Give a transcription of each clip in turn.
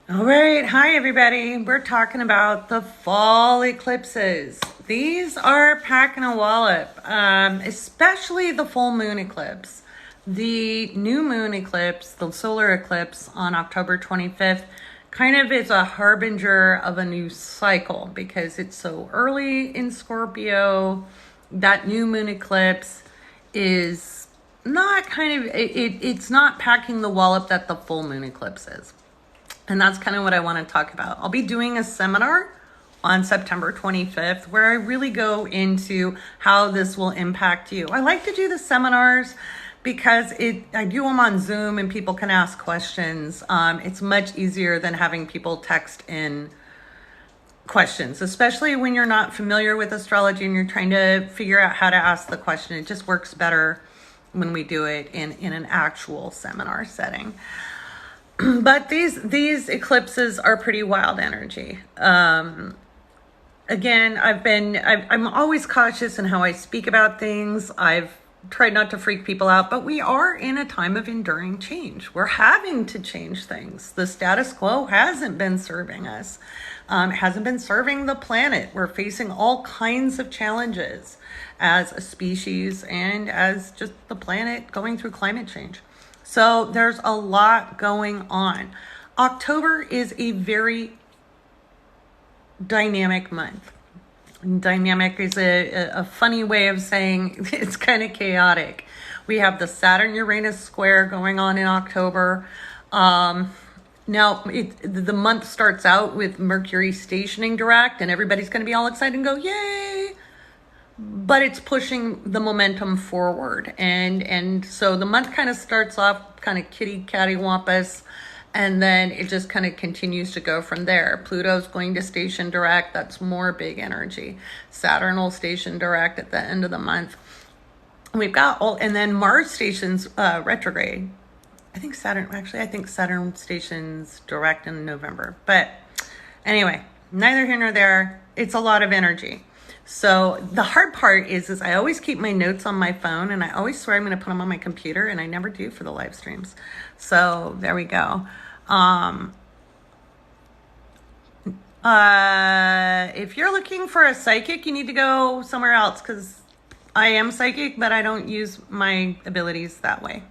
All right, hi everybody. We're talking about the fall eclipses. These are packing a wallop, especially the full moon eclipse. The new moon eclipse, the solar eclipse on October 25th, kind of is a harbinger of a new cycle because it's so early in Scorpio. That new moon eclipse is not it's not packing the wallop that the full moon eclipse is. And that's kind of what I want to talk about. I'll be doing a seminar on September 25th where I really go into how this will impact you. I like to do the seminars because I do them on Zoom and people can ask questions. It's much easier than having people text in questions, especially when you're not familiar with astrology and you're trying to figure out how to ask the question. It just works better when we do it in an actual seminar setting. But these eclipses are pretty wild energy. Again, I'm always cautious in how I speak about things. I've tried not to freak people out, but we are in a time of enduring change. We're having to change things. The status quo hasn't been serving us. It hasn't been serving the planet. We're facing all kinds of challenges as a species and as just the planet going through climate change. So there's a lot going on. October is a very dynamic month. Dynamic is a funny way of saying it's kind of chaotic. We have the Saturn-Uranus square going on in October. Now, the month starts out with Mercury stationing direct, and everybody's going to be all excited and go, yay! But it's pushing the momentum forward. And so the month kind of starts off kind of kitty cattywampus, and then it just kind of continues to go from there. Pluto's going to station direct. That's more big energy. Saturn will station direct at the end of the month. We've got and then Mars stations retrograde. I think Saturn stations direct in November. But anyway, neither here nor there. It's a lot of energy. So the hard part is I always keep my notes on my phone, and I always swear I'm going to put them on my computer, and I never do for the live streams. So there we go. If you're looking for a psychic, you need to go somewhere else, because I am psychic, but I don't use my abilities that way.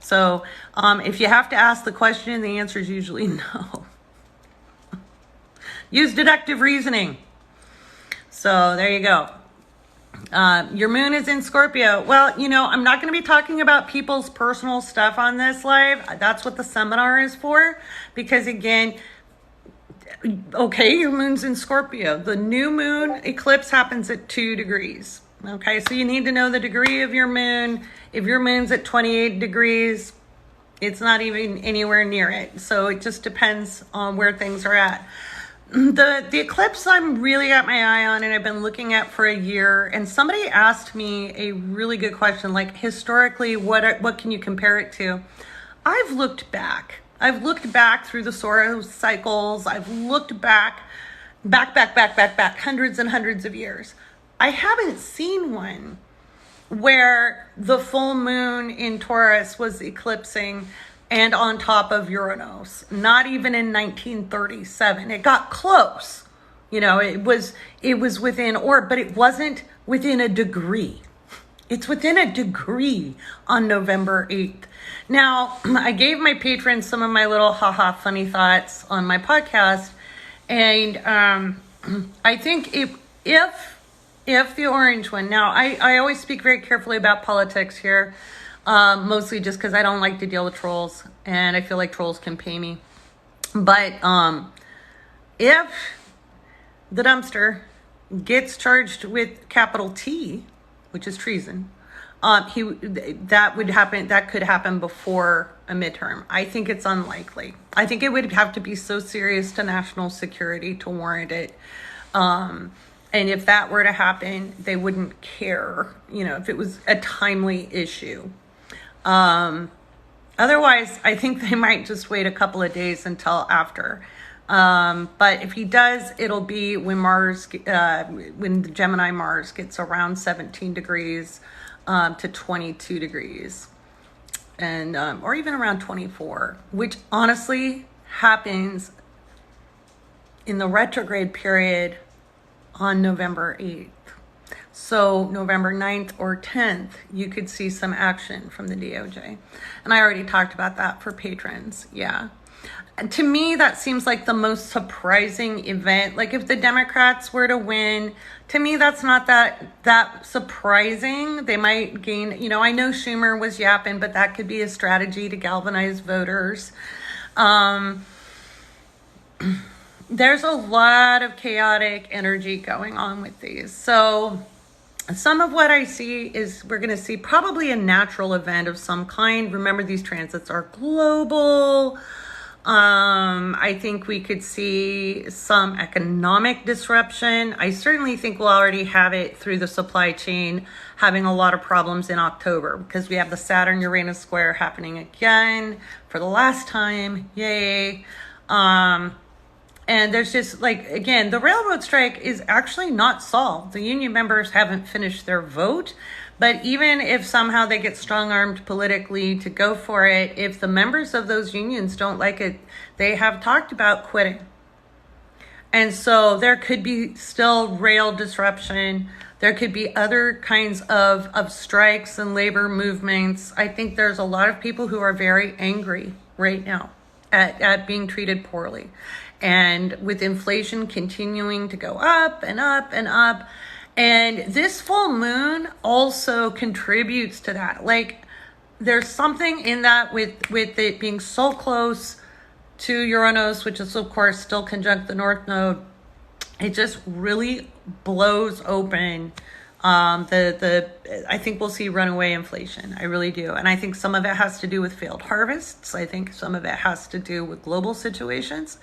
So if you have to ask the question, the answer is usually no. Use deductive reasoning. So there you go. Your moon is in Scorpio. Well, I'm not going to be talking about people's personal stuff on this live. That's what the seminar is for. Because again, okay, your moon's in Scorpio. The new moon eclipse happens at 2 degrees. Okay, so you need to know the degree of your moon. If your moon's at 28 degrees, it's not even anywhere near it. So it just depends on where things are at. The eclipse I'm really got my eye on, and I've been looking at for a year, and somebody asked me a really good question, like historically, what can you compare it to? I've looked back through the solar cycles. I've looked back hundreds and hundreds of years. I haven't seen one where the full moon in Taurus was eclipsing and on top of Uranus. Not even in 1937. It got close. It was within but it wasn't within a degree. It's within a degree on November 8th. Now, I gave my patrons some of my little funny thoughts on my podcast, and I think if the orange one, now I always speak very carefully about politics here. Mostly just because I don't like to deal with trolls, and I feel like trolls can pay me. But if the dumpster gets charged with capital T, which is treason, that could happen before a midterm. I think it's unlikely. I think it would have to be so serious to national security to warrant it. And if that were to happen, they wouldn't care, if it was a timely issue. Otherwise, I think they might just wait a couple of days until after. But if he does, it'll be when the Gemini Mars gets around 17 degrees to 22 degrees, and or even around 24, which honestly happens in the retrograde period on November 8th. So November 9th or 10th, you could see some action from the DOJ. And I already talked about that for patrons. Yeah. And to me, that seems like the most surprising event. Like if the Democrats were to win, to me, that's not that surprising. They might gain, I know Schumer was yapping, but that could be a strategy to galvanize voters. There's a lot of chaotic energy going on with these. So some of what I see is we're going to see probably a natural event of some kind. Remember, these transits are global. I think we could see some economic disruption. I certainly think we'll already have it through the supply chain having a lot of problems in October because we have the Saturn-Uranus square happening again for the last time. Yay. And there's just again, the railroad strike is actually not solved. The union members haven't finished their vote. But even if somehow they get strong-armed politically to go for it, if the members of those unions don't like it, they have talked about quitting. And so there could be still rail disruption. There could be other kinds of strikes and labor movements. I think there's a lot of people who are very angry right now at being treated poorly. And with inflation continuing to go up and up and up. And this full moon also contributes to that. There's something in that with it being so close to Uranus, which is of course still conjunct the North Node. It just really blows open I think we'll see runaway inflation. I really do. And I think some of it has to do with failed harvests. I think some of it has to do with global situations,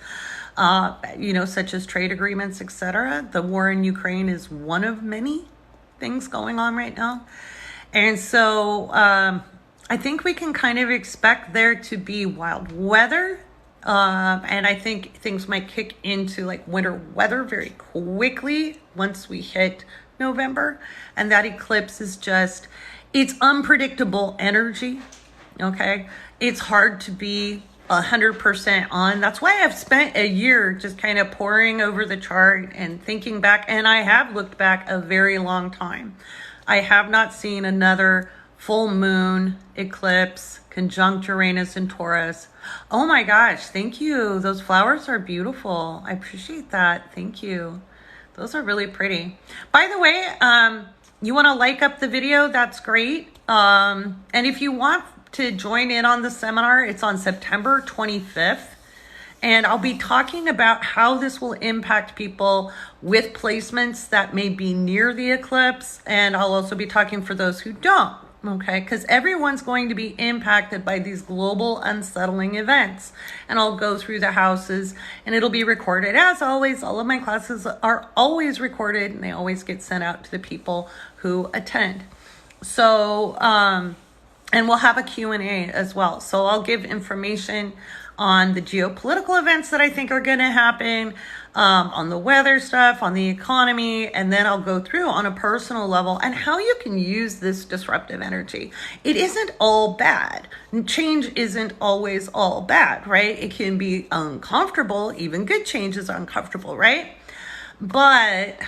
such as trade agreements, etc. The war in Ukraine is one of many things going on right now. And so I think we can kind of expect there to be wild weather. And I think things might kick into winter weather very quickly once we hit November. And that eclipse is it's unpredictable energy. Okay. It's hard to be 100% on. That's why I've spent a year just kind of poring over the chart and thinking back. And I have looked back a very long time. I have not seen another full moon eclipse conjunct Uranus and Taurus. Oh my gosh. Thank you. Those flowers are beautiful. I appreciate that. Thank you. Those are really pretty. By the way, you want to like up the video? That's great. And if you want to join in on the seminar, it's on September 25th. And I'll be talking about how this will impact people with placements that may be near the eclipse. And I'll also be talking for those who don't. Okay, because everyone's going to be impacted by these global unsettling events. And I'll go through the houses and it'll be recorded. As always, all of my classes are always recorded and they always get sent out to the people who attend. So, and we'll have a Q&A as well. So I'll give information on the geopolitical events that I think are going to happen, on the weather stuff, on the economy, and then I'll go through on a personal level and how you can use this disruptive energy. It isn't all bad. Change isn't always all bad, right? It can be uncomfortable. Even good change is uncomfortable, right? But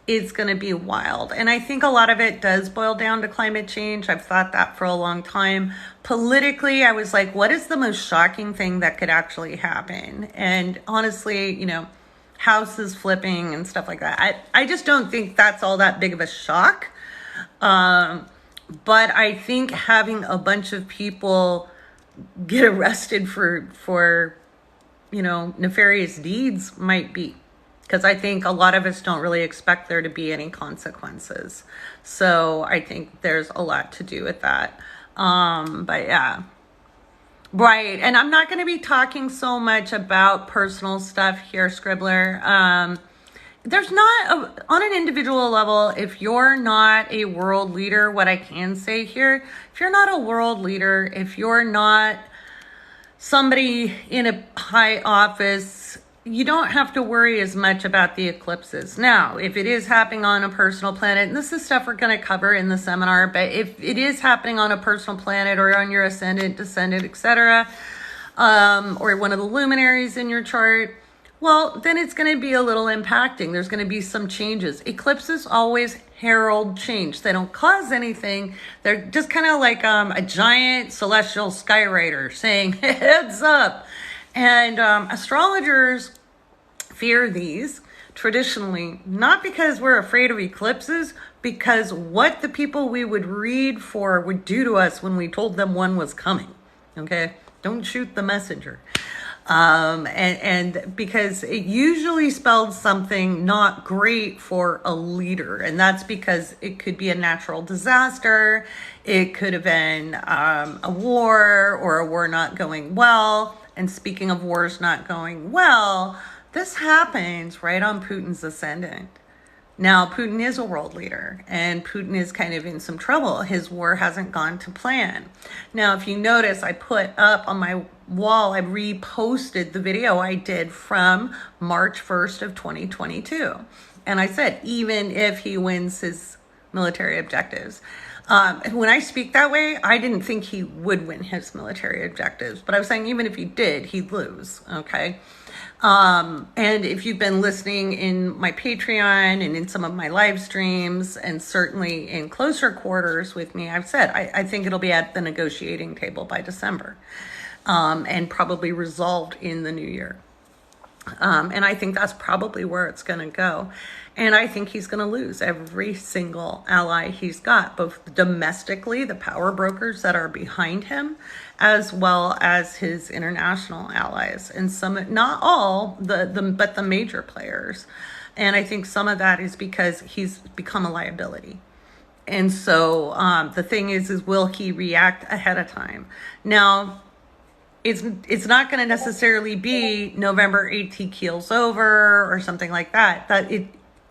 it's going to be wild. And I think a lot of it does boil down to climate change. I've thought that for a long time. Politically, I was like, what is the most shocking thing that could actually happen? And honestly, houses flipping and stuff like that. I just don't think that's all that big of a shock. But I think having a bunch of people get arrested for nefarious deeds might be. Because I think a lot of us don't really expect there to be any consequences. So I think there's a lot to do with that. But yeah. Right. And I'm not going to be talking so much about personal stuff here, Scribbler. There's not, on an individual level, if you're not a world leader, what I can say here, if you're not a world leader, if you're not somebody in a high office, you don't have to worry as much about the eclipses. Now, if it is happening on a personal planet, and this is stuff we're going to cover in the seminar, but if it is happening on a personal planet or on your ascendant, descendant, etc., or one of the luminaries in your chart, well, then it's going to be a little impacting. There's going to be some changes. Eclipses always herald change. They don't cause anything. They're just kind of like a giant celestial skywriter saying, heads up. And astrologers fear these traditionally, not because we're afraid of eclipses, because what the people we would read for would do to us when we told them one was coming. Okay? Don't shoot the messenger. And because it usually spelled something not great for a leader. And that's because it could be a natural disaster. It could have been a war, or a war not going well. And speaking of wars not going well, this happens right on Putin's ascendant. Now, Putin is a world leader, and Putin is kind of in some trouble. His war hasn't gone to plan. Now, if you notice, I put up on my wall, I reposted the video I did from March 1st of 2022. And I said, even if he wins his military objectives. When I speak that way, I didn't think he would win his military objectives, but I was saying even if he did, he'd lose, okay? And if you've been listening in my Patreon and in some of my live streams, and certainly in closer quarters with me, I've said, I think it'll be at the negotiating table by December, and probably resolved in the new year. And I think that's probably where it's going to go. And I think he's going to lose every single ally he's got, both domestically, the power brokers that are behind him, as well as his international allies. And some, not all, but the major players. And I think some of that is because he's become a liability. And so the thing is will he react ahead of time? Now, it's not going to necessarily be November 8th he keels over or something like that.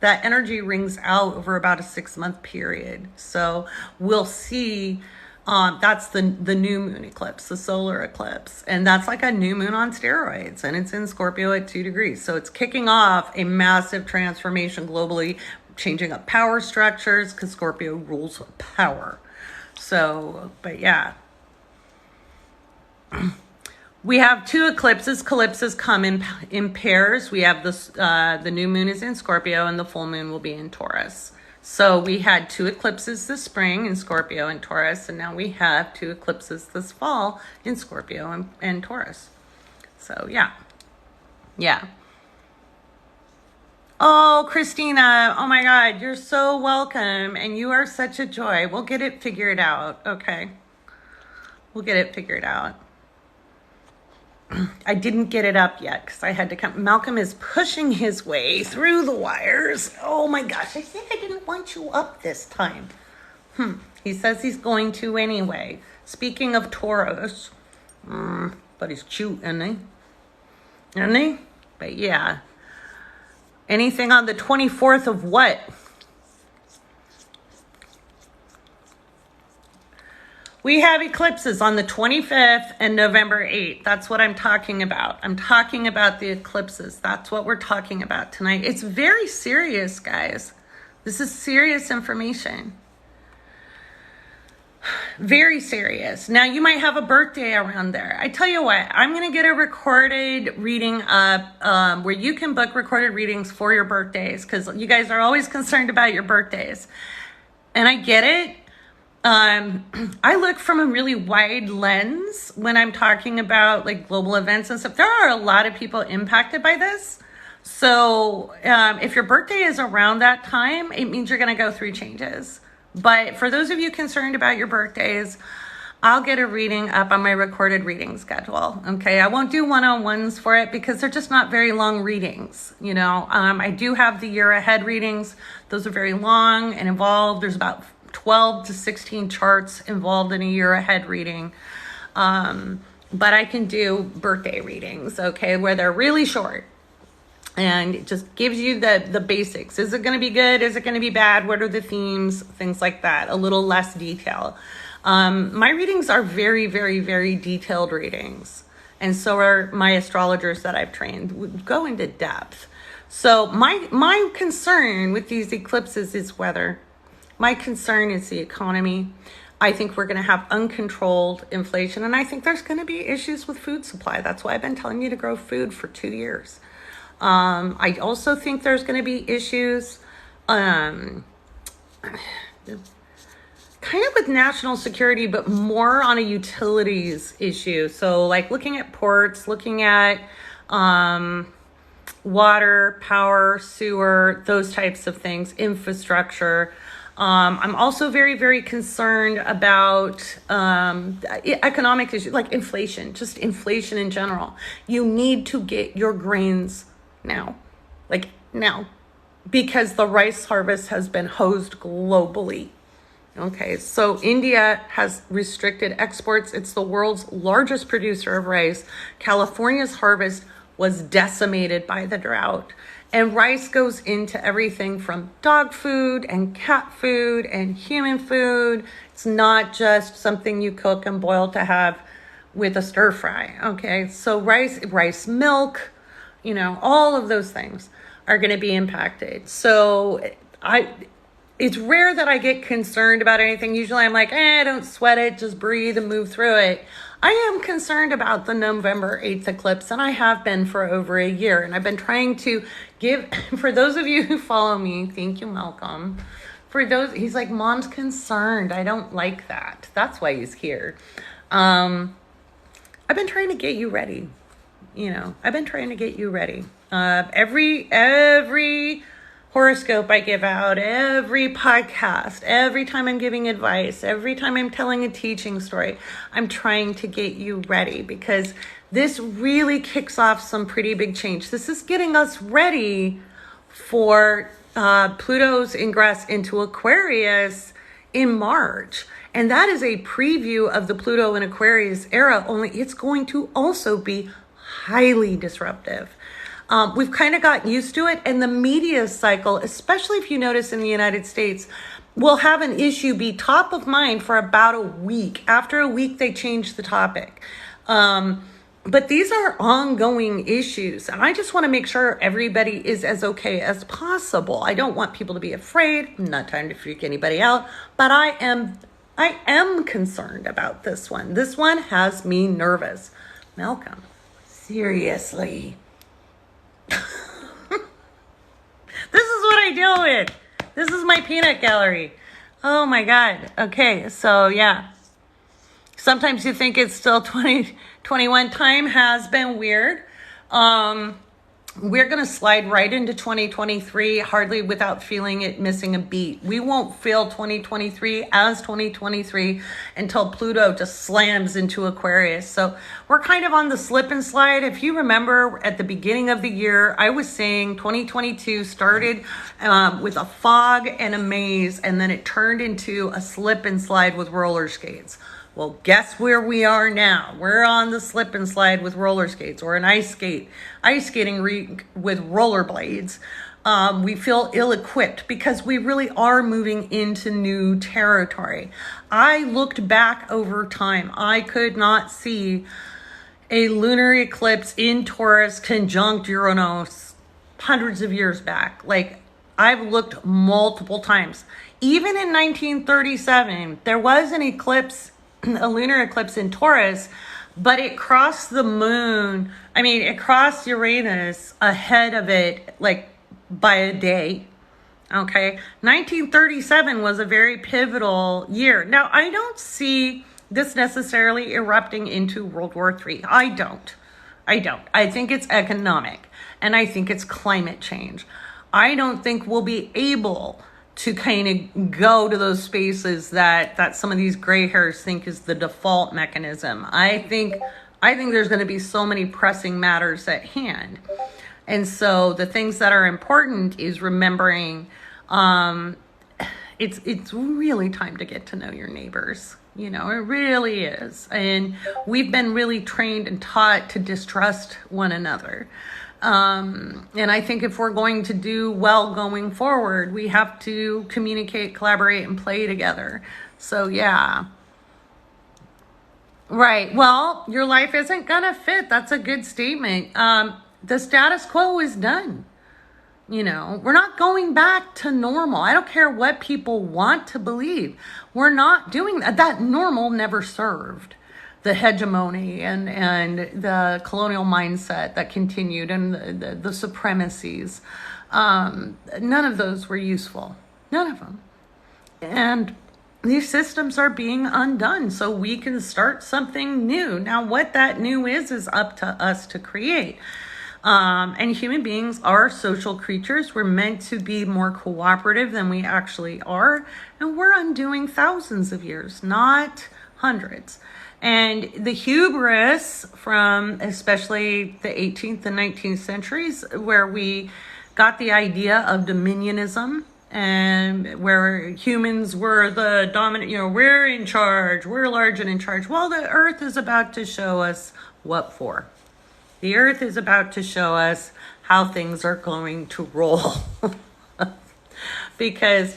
That energy rings out over about a 6-month period. So we'll see. That's the new moon eclipse, the solar eclipse. And that's like a new moon on steroids. And it's in Scorpio at 2 degrees. So it's kicking off a massive transformation globally, changing up power structures, because Scorpio rules power. So, but yeah. We have 2 eclipses. Eclipses come in pairs. We have this, the new moon is in Scorpio and the full moon will be in Taurus. So we had 2 eclipses this spring in Scorpio and Taurus, and now we have 2 eclipses this fall in Scorpio and Taurus. So yeah. Yeah. Oh, Christina, oh my God, you're so welcome. And you are such a joy. We'll get it figured out. Okay. We'll get it figured out. I didn't get it up yet because I had to come. Malcolm is pushing his way through the wires. Oh my gosh, I said I didn't want you up this time. He says he's going to anyway. Speaking of Taurus, but he's cute, isn't he? Isn't he? But yeah. Anything on the 24th of what? We have eclipses on the 25th and November 8th. That's what I'm talking about. I'm talking about the eclipses. That's what we're talking about tonight. It's very serious, guys. This is serious information. Very serious. Now, you might have a birthday around there. I tell you what, I'm going to get a recorded reading up where you can book recorded readings for your birthdays, because you guys are always concerned about your birthdays. And I get it. I look from a really wide lens when I'm talking about like global events and stuff. There are a lot of people impacted by this. So if your birthday is around that time, it means you're going to go through changes. But for those of you concerned about your birthdays, I'll get a reading up on my recorded reading schedule. Okay, I won't do one-on-ones for it because they're just not very long readings. You know, I do have the year ahead readings. Those are very long and involved. There's about 12 to 16 charts involved in a year ahead reading. But I can do birthday readings, okay, where they're really short. And it just gives you the basics. Is it going to be good? Is it going to be bad? What are the themes? Things like that. A little less detail. My readings are very, very, very detailed readings. And so are my astrologers that I've trained. We go into depth. So my concern with these eclipses is weather. My concern is the economy. I think we're going to have uncontrolled inflation, and I think there's going to be issues with food supply. That's why I've been telling you to grow food for 2 years. I also think there's going to be issues kind of with national security, but more on a utilities issue. So like looking at ports, looking at water, power, sewer, those types of things, infrastructure. I'm also very, very concerned about economic issues like inflation, just inflation in general. You need to get your grains now, like now, because the rice harvest has been hosed globally. Okay, so India has restricted exports. It's the world's largest producer of rice. California's harvest was decimated by the drought. And rice goes into everything from dog food and cat food and human food. It's not just something you cook and boil to have with a stir fry. Okay, so rice milk, all of those things are going to be impacted. So it's rare that I get concerned about anything. Usually I'm like, don't sweat it, just breathe and move through it. I am concerned about the November 8th eclipse, and I have been for over a year. And I've been trying to give, for those of you who follow me, thank you, Malcolm. For those, he's like, Mom's concerned. I don't like that. That's why he's here. I've been trying to get you ready. I've been trying to get you ready. Every horoscope I give out, every podcast, every time I'm giving advice, every time I'm telling a teaching story, I'm trying to get you ready because this really kicks off some pretty big change. This is getting us ready for Pluto's ingress into Aquarius in March. And that is a preview of the Pluto in Aquarius era, only it's going to also be highly disruptive. We've kind of got used to it, and the media cycle, especially if you notice in the United States, will have an issue be top of mind for about a week. After a week, they change the topic. But these are ongoing issues, and I just want to make sure everybody is as okay as possible. I don't want people to be afraid. I'm not trying to freak anybody out, but I am concerned about this one. This one has me nervous. Malcolm, seriously. This is what I deal with. This is my peanut gallery. Oh my God. Okay, so yeah. Sometimes you think it's still 2021. Time has been weird. We're going to slide right into 2023, hardly without feeling it missing a beat. We won't feel 2023 as 2023 until Pluto just slams into Aquarius. So we're kind of on the slip and slide. If you remember at the beginning of the year, I was saying 2022 started with a fog and a maze, and then it turned into a slip and slide with roller skates. Well, guess where we are now? We're on the slip and slide with roller skates, or an ice skating rink with rollerblades. We feel ill-equipped because we really are moving into new territory. I looked back over time. I could not see a lunar eclipse in Taurus conjunct Uranus hundreds of years back. Like, I've looked multiple times. Even in 1937, there was an eclipse, a lunar eclipse in Taurus, but it crossed the moon. I mean, it crossed Uranus ahead of it, like by a day. Okay. 1937 was a very pivotal year. Now, I don't see this necessarily erupting into World War III. I don't. I think it's economic, and I think it's climate change. I don't think we'll be able to kind of go to those spaces that some of these gray hairs think is the default mechanism. I think there's going to be so many pressing matters at hand. And so the things that are important is remembering it's really time to get to know your neighbors. You know, it really is. And we've been really trained and taught to distrust one another. And I think if we're going to do well going forward, we have to communicate, collaborate, and play together. So, yeah. Right. Well, your life isn't going to fit. That's a good statement. The status quo is done. We're not going back to normal. I don't care what people want to believe. We're not doing that. That normal never served the hegemony and the colonial mindset that continued, and the supremacies. None of those were useful. None of them. And these systems are being undone so we can start something new. Now, what that new is up to us to create. And human beings are social creatures. We're meant to be more cooperative than we actually are. And we're undoing thousands of years, not hundreds. And the hubris from especially the 18th and 19th centuries, where we got the idea of dominionism, and where humans were the dominant, we're in charge, we're large and in charge. Well, the earth is about to show us what for. The earth is about to show us how things are going to roll. Because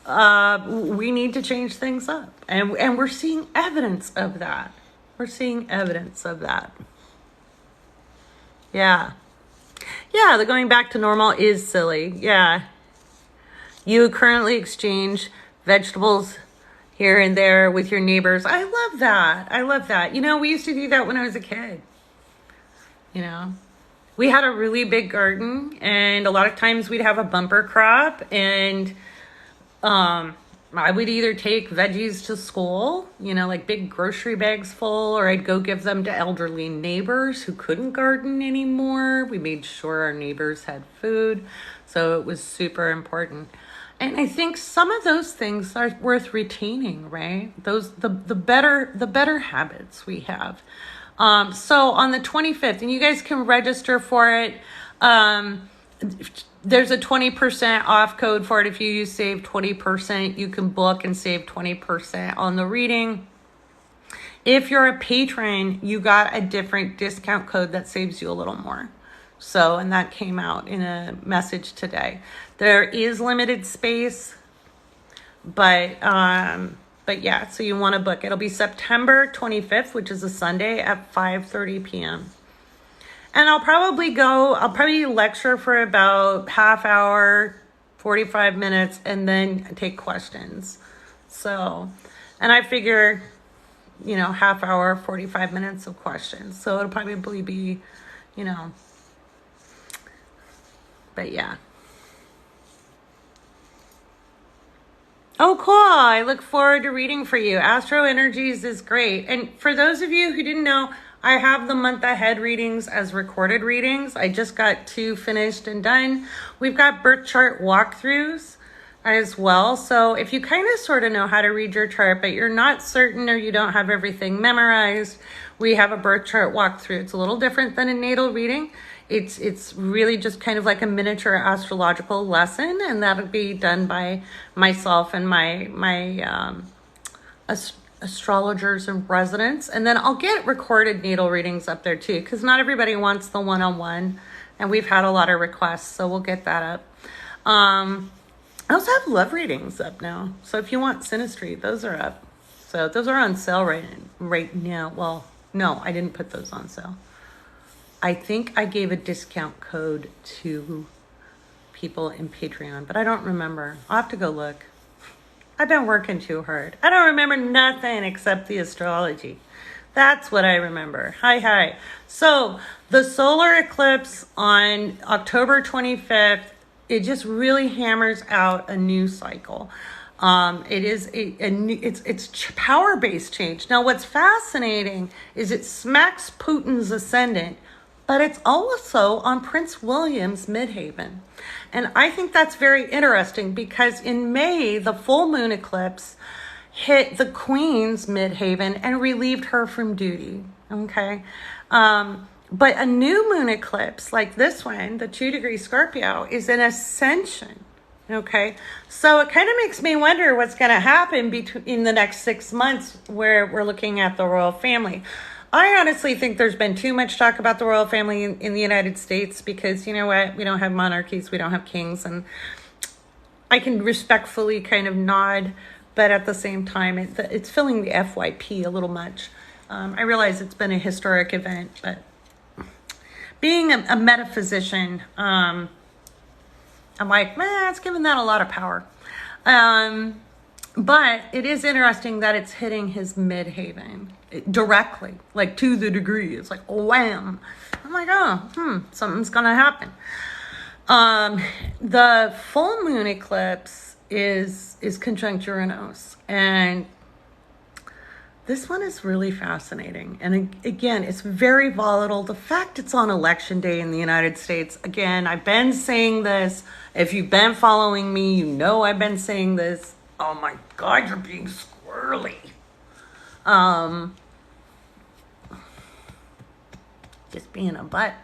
we need to change things up. And we're seeing evidence of that. We're seeing evidence of that. Yeah. Yeah, the going back to normal is silly. Yeah. You currently exchange vegetables here and there with your neighbors. I love that. I love that. We used to do that when I was a kid. We had a really big garden, and a lot of times we'd have a bumper crop, and I would either take veggies to school, like big grocery bags full, or I'd go give them to elderly neighbors who couldn't garden anymore. We made sure our neighbors had food, so it was super important. And I think some of those things are worth retaining, right? The better habits we have. So on the 25th, and you guys can register for it. There's a 20% off code for it. If you use Save 20%, you can book and save 20% on the reading. If you're a patron, you got a different discount code that saves you a little more. So, and that came out in a message today. There is limited space, but yeah, so you want to book. It'll be September 25th, which is a Sunday at 5:30 p.m. And I'll probably lecture for about half hour, 45 minutes, and then take questions. So, and I figure, half hour, 45 minutes of questions. So it'll probably be, but yeah. Oh, cool. I look forward to reading for you. Astro Energies is great. And for those of you who didn't know, I have the month ahead readings as recorded readings. I just got 2 finished and done. We've got birth chart walkthroughs as well. So if you kind of sort of know how to read your chart, but you're not certain or you don't have everything memorized, we have a birth chart walkthrough. It's a little different than a natal reading. It's really just kind of like a miniature astrological lesson, and that'll be done by myself and my astrologers in residence. And then I'll get recorded natal readings up there too, because not everybody wants the one-on-one, and we've had a lot of requests, so we'll get that up. I also have love readings up now, so if you want Synastry, those are up. So those are on sale right now. Well, no, I didn't put those on sale. I think I gave a discount code to people in Patreon, but I don't remember. I'll have to go look. I've been working too hard. I don't remember nothing except the astrology. That's what I remember. Hi. So the solar eclipse on October 25th, it just really hammers out a new cycle. It is it's power-based change. Now, what's fascinating is it smacks Putin's ascendant, but it's also on Prince William's midheaven. And I think that's very interesting because in May, the full moon eclipse hit the Queen's midheaven and relieved her from duty, okay? But a new moon eclipse like this one, the 2-degree Scorpio, is an ascension, okay? So it kind of makes me wonder what's going to happen in the next 6 months where we're looking at the royal family. I honestly think there's been too much talk about the royal family in the United States because, you know what, we don't have monarchies, we don't have kings, and I can respectfully kind of nod, but at the same time, it's filling the FYP a little much. I realize it's been a historic event, but being a metaphysician, I'm like, man, it's giving that a lot of power. But it is interesting that it's hitting his midhaven directly, like to the degree. It's like, wham. I'm like, oh, something's going to happen. The full moon eclipse is conjunct Uranus, and this one is really fascinating. And again, it's very volatile. The fact it's on election day in the United States, again, I've been saying this. If you've been following me, you know I've been saying this. Oh my God, you're being squirrely. Just being a butt.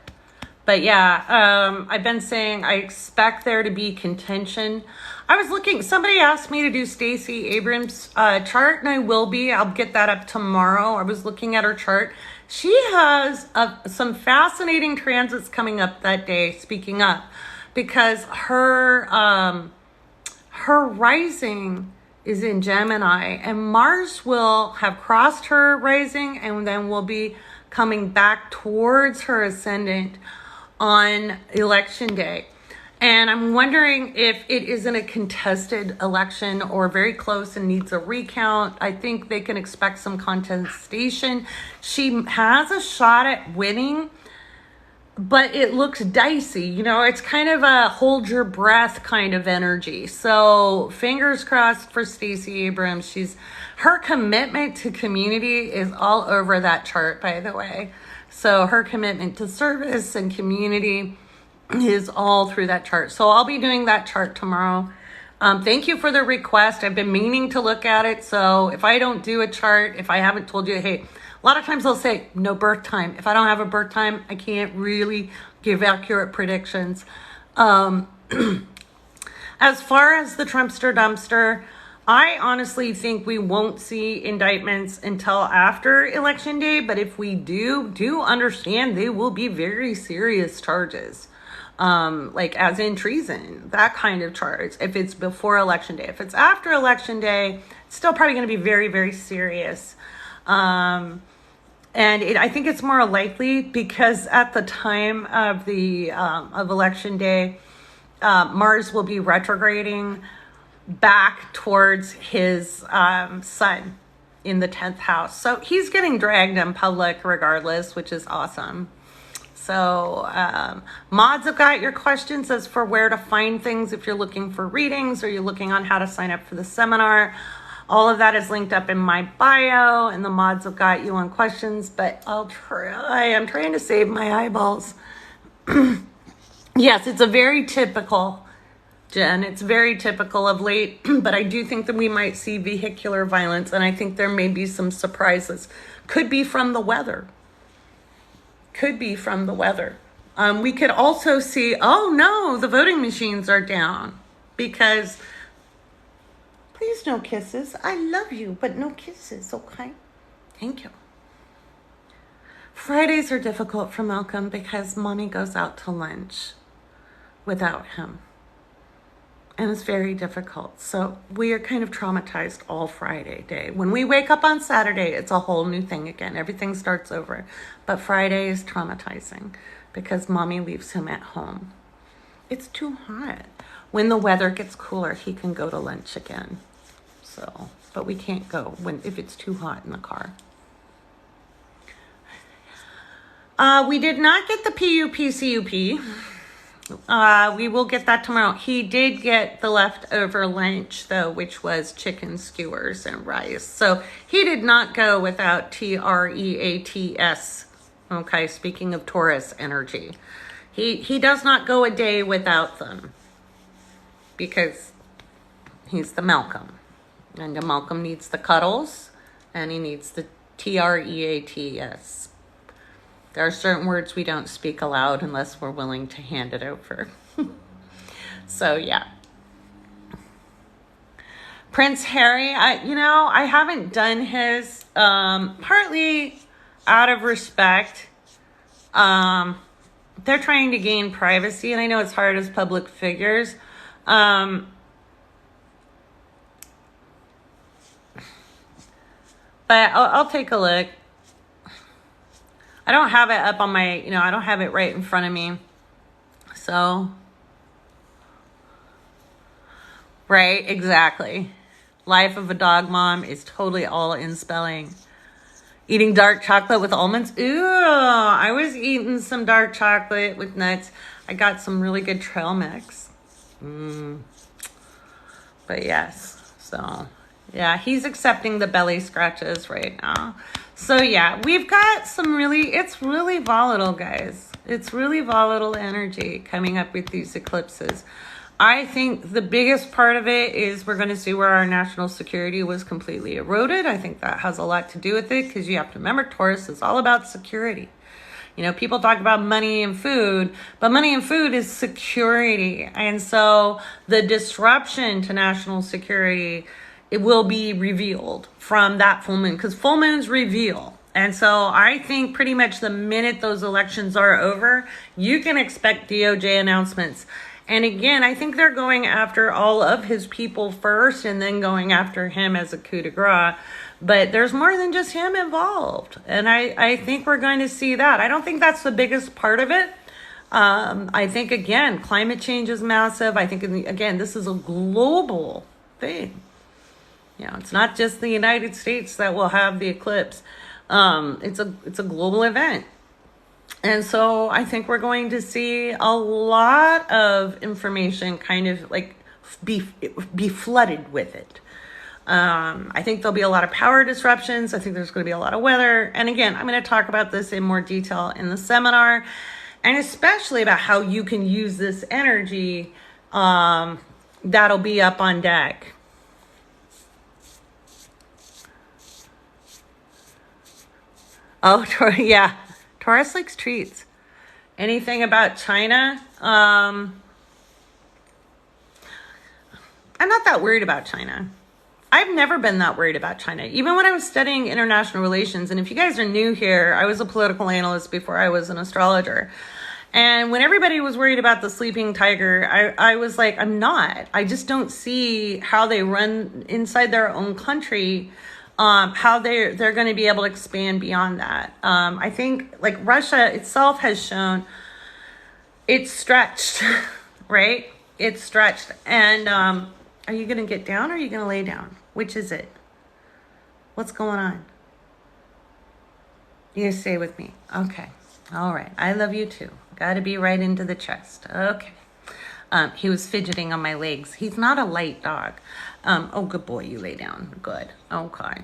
But yeah, I've been saying I expect there to be contention. I was looking, somebody asked me to do Stacey Abrams' chart, and I will be. I'll get that up tomorrow. I was looking at her chart. She has some fascinating transits coming up that day, speaking up, because her rising is in Gemini, and Mars will have crossed her rising and then will be coming back towards her ascendant on election day. And I'm wondering if it isn't a contested election or very close and needs a recount. I think they can expect some contestation. She has a shot at winning, but it looks dicey. You know, it's kind of a hold your breath kind of energy. So fingers crossed for Stacey Abrams. Her commitment to community is all over that chart, by the way. So her commitment to service and community is all through that chart. So I'll be doing that chart tomorrow. Thank you for the request. I've been meaning to look at it. So if I don't do a chart, if I haven't told you, hey, a lot of times they'll say no birth time. If I don't have a birth time, I can't really give accurate predictions. As far as the Trumpster dumpster, I honestly think we won't see indictments until after election day. But if we do understand they will be very serious charges. Like as in treason, that kind of charge, if it's before election day. If it's after election day, it's still probably going to be very, very serious. And I think it's more likely because at the time of the of election day, Mars will be retrograding back towards his sun in the 10th house. So he's getting dragged in public regardless, which is awesome. So mods have got your questions as for where to find things if you're looking for readings or you're looking on how to sign up for the seminar. All of that is linked up in my bio, and the mods have got you on questions, but I'll try. I'm trying to save my eyeballs. Yes, it's a very typical, Jen. It's very typical of late, but I do think that we might see vehicular violence, and I think there may be some surprises. Could be from the weather. Could be from the weather. We could also see, oh no, the voting machines are down because, please no kisses. I love you, but no kisses, okay? Thank you. Fridays are difficult for Malcolm because mommy goes out to lunch without him. And it's very difficult. So we are kind of traumatized all Friday day. When we wake up on Saturday, it's a whole new thing again. Everything starts over. But Friday is traumatizing because mommy leaves him at home. It's too hot. When the weather gets cooler, he can go to lunch again. So, but we can't go if it's too hot in the car. We did not get the PUP-CUP. We will get that tomorrow. He did get the leftover lunch, though, which was chicken skewers and rice. So he did not go without TREATS. Okay, speaking of Taurus energy. He does not go a day without them because he's the Malcolm. And the Malcolm needs the cuddles and he needs the TREATS. There are certain words we don't speak aloud unless we're willing to hand it over. So, yeah. Prince Harry, I haven't done his, partly out of respect. They're trying to gain privacy, and I know it's hard as public figures. But I'll take a look. I don't have it up on my, I don't have it right in front of me. So Right, exactly. Life of a dog mom is totally all in spelling. Eating dark chocolate with almonds. Ooh, I was eating some dark chocolate with nuts. I got some really good trail mix. But yes, so yeah, he's accepting the belly scratches right now. So yeah, we've got some it's really volatile, guys. It's really volatile energy coming up with these eclipses. I think the biggest part of it is we're going to see where our national security was completely eroded. I think that has a lot to do with it because you have to remember Taurus is all about security. You know, people talk about money and food, but money and food is security. And so the disruption to national security, it will be revealed from that full moon because full moons reveal. And so I think pretty much the minute those elections are over, you can expect DOJ announcements. And again, I think they're going after all of his people first and then going after him as a coup de grace. But there's more than just him involved. And I think we're going to see that. I don't think that's the biggest part of it. I think, again, climate change is massive. I think, again, this is a global thing. You know, it's not just the United States that will have the eclipse. It's a global event. And so I think we're going to see a lot of information kind of like be flooded with it. I think there'll be a lot of power disruptions. I think there's going to be a lot of weather. And again, I'm going to talk about this in more detail in the seminar, and especially about how you can use this energy. That'll be up on deck. Oh, yeah. Taurus likes treats. Anything about China? I'm not that worried about China. I've never been that worried about China. Even when I was studying international relations, and if you guys are new here, I was a political analyst before I was an astrologer. And when everybody was worried about the sleeping tiger, I was like, I'm not. I just don't see how they run inside their own country. How they're going to be able to expand beyond that. I think like Russia itself has shown it's stretched, right? It's stretched. And are you going to get down or are you going to lay down? Which is it? What's going on? You going to stay with me? Okay. All right. I love you too. Got to be right into the chest. Okay. He was fidgeting on my legs. He's not a light dog. Oh, good boy. You lay down. Good. Okay.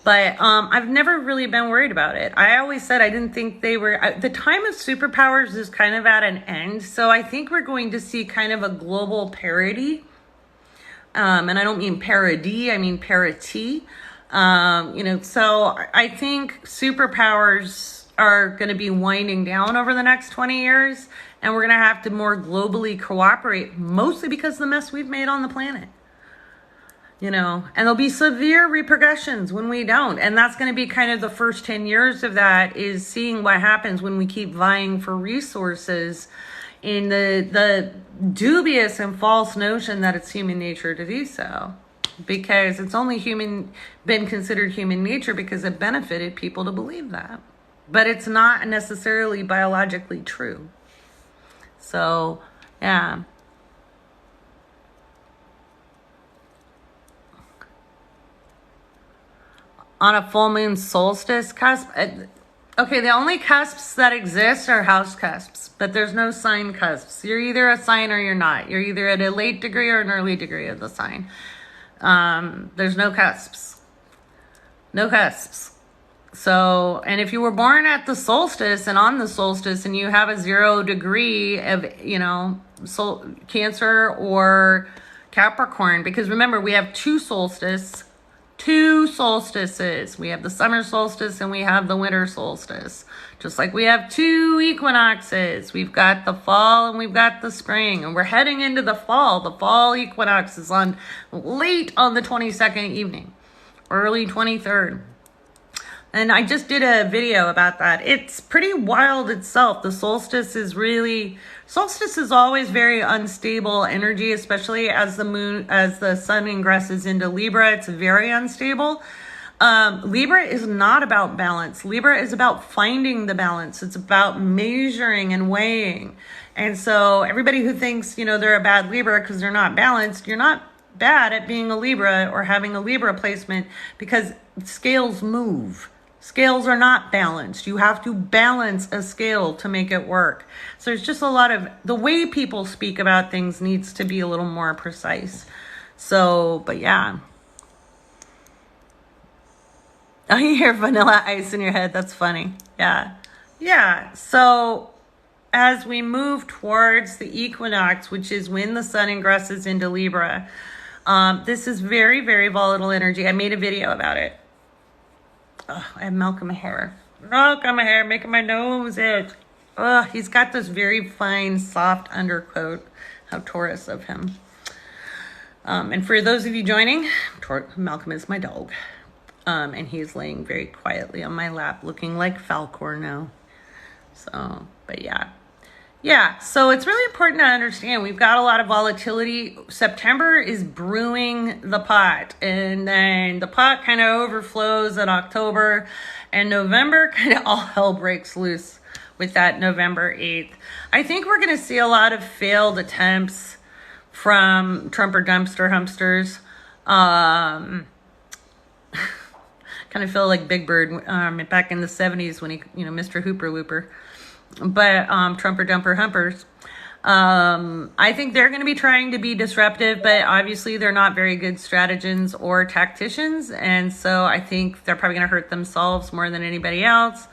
But I've never really been worried about it. I always said I didn't think they were... the time of superpowers is kind of at an end. So I think we're going to see kind of a global parity. And I don't mean parody. I mean parity. You know, so I think superpowers are going to be winding down over the next 20 years. And we're going to have to more globally cooperate, mostly because of the mess we've made on the planet. You know, and there'll be severe repercussions when we don't. And that's going to be kind of the first 10 years of that, is seeing what happens when we keep vying for resources in the dubious and false notion that it's human nature to do so. Because it's only been considered human nature because it benefited people to believe that. But it's not necessarily biologically true. So, yeah. On a full moon solstice cusp. Okay, the only cusps that exist are house cusps, but there's no sign cusps. You're either a sign or you're not. You're either at a late degree or an early degree of the sign. There's no cusps. No cusps. So, and if you were born at the solstice and on the solstice and you have a 0 degree of, you know, Cancer or Capricorn, because remember, we have two solstices. We have the summer solstice and we have the winter solstice. Just like we have two equinoxes. We've got the fall and we've got the spring. And we're heading into the fall. The fall equinox is on late on the 22nd evening. Early 23rd. And I just did a video about that. It's pretty wild itself. The solstice is always very unstable energy, especially as the sun ingresses into Libra. It's very unstable. Libra is not about balance. Libra is about finding the balance. It's about measuring and weighing. And so everybody who thinks, you know, they're a bad Libra because they're not balanced, you're not bad at being a Libra or having a Libra placement because scales move. Scales are not balanced. You have to balance a scale to make it work. So there's just a lot of, the way people speak about things needs to be a little more precise. So, but yeah. Oh, you hear Vanilla Ice in your head. That's funny. Yeah. Yeah. So as we move towards the equinox, which is when the sun ingresses into Libra, this is very, very volatile energy. I made a video about it. Oh, I have milk in my hair. Milk in my hair, making my nose itch. Oh, he's got this very fine, soft undercoat. How Taurus of him. And for those of you joining, Malcolm is my dog. And he's laying very quietly on my lap, looking like Falcor now. So, but yeah. Yeah, so it's really important to understand we've got a lot of volatility. September is brewing the pot, and then the pot kind of overflows in October, and November kind of all hell breaks loose with that November 8th. I think we're going to see a lot of failed attempts from Trump or dumpster humpsters. Kind of feel like Big Bird back in the 70s when he, Mr. Hooper Looper. But Trumper Dumper Humpers. I think they're going to be trying to be disruptive, but obviously they're not very good strategists or tacticians. And so I think they're probably going to hurt themselves more than anybody else.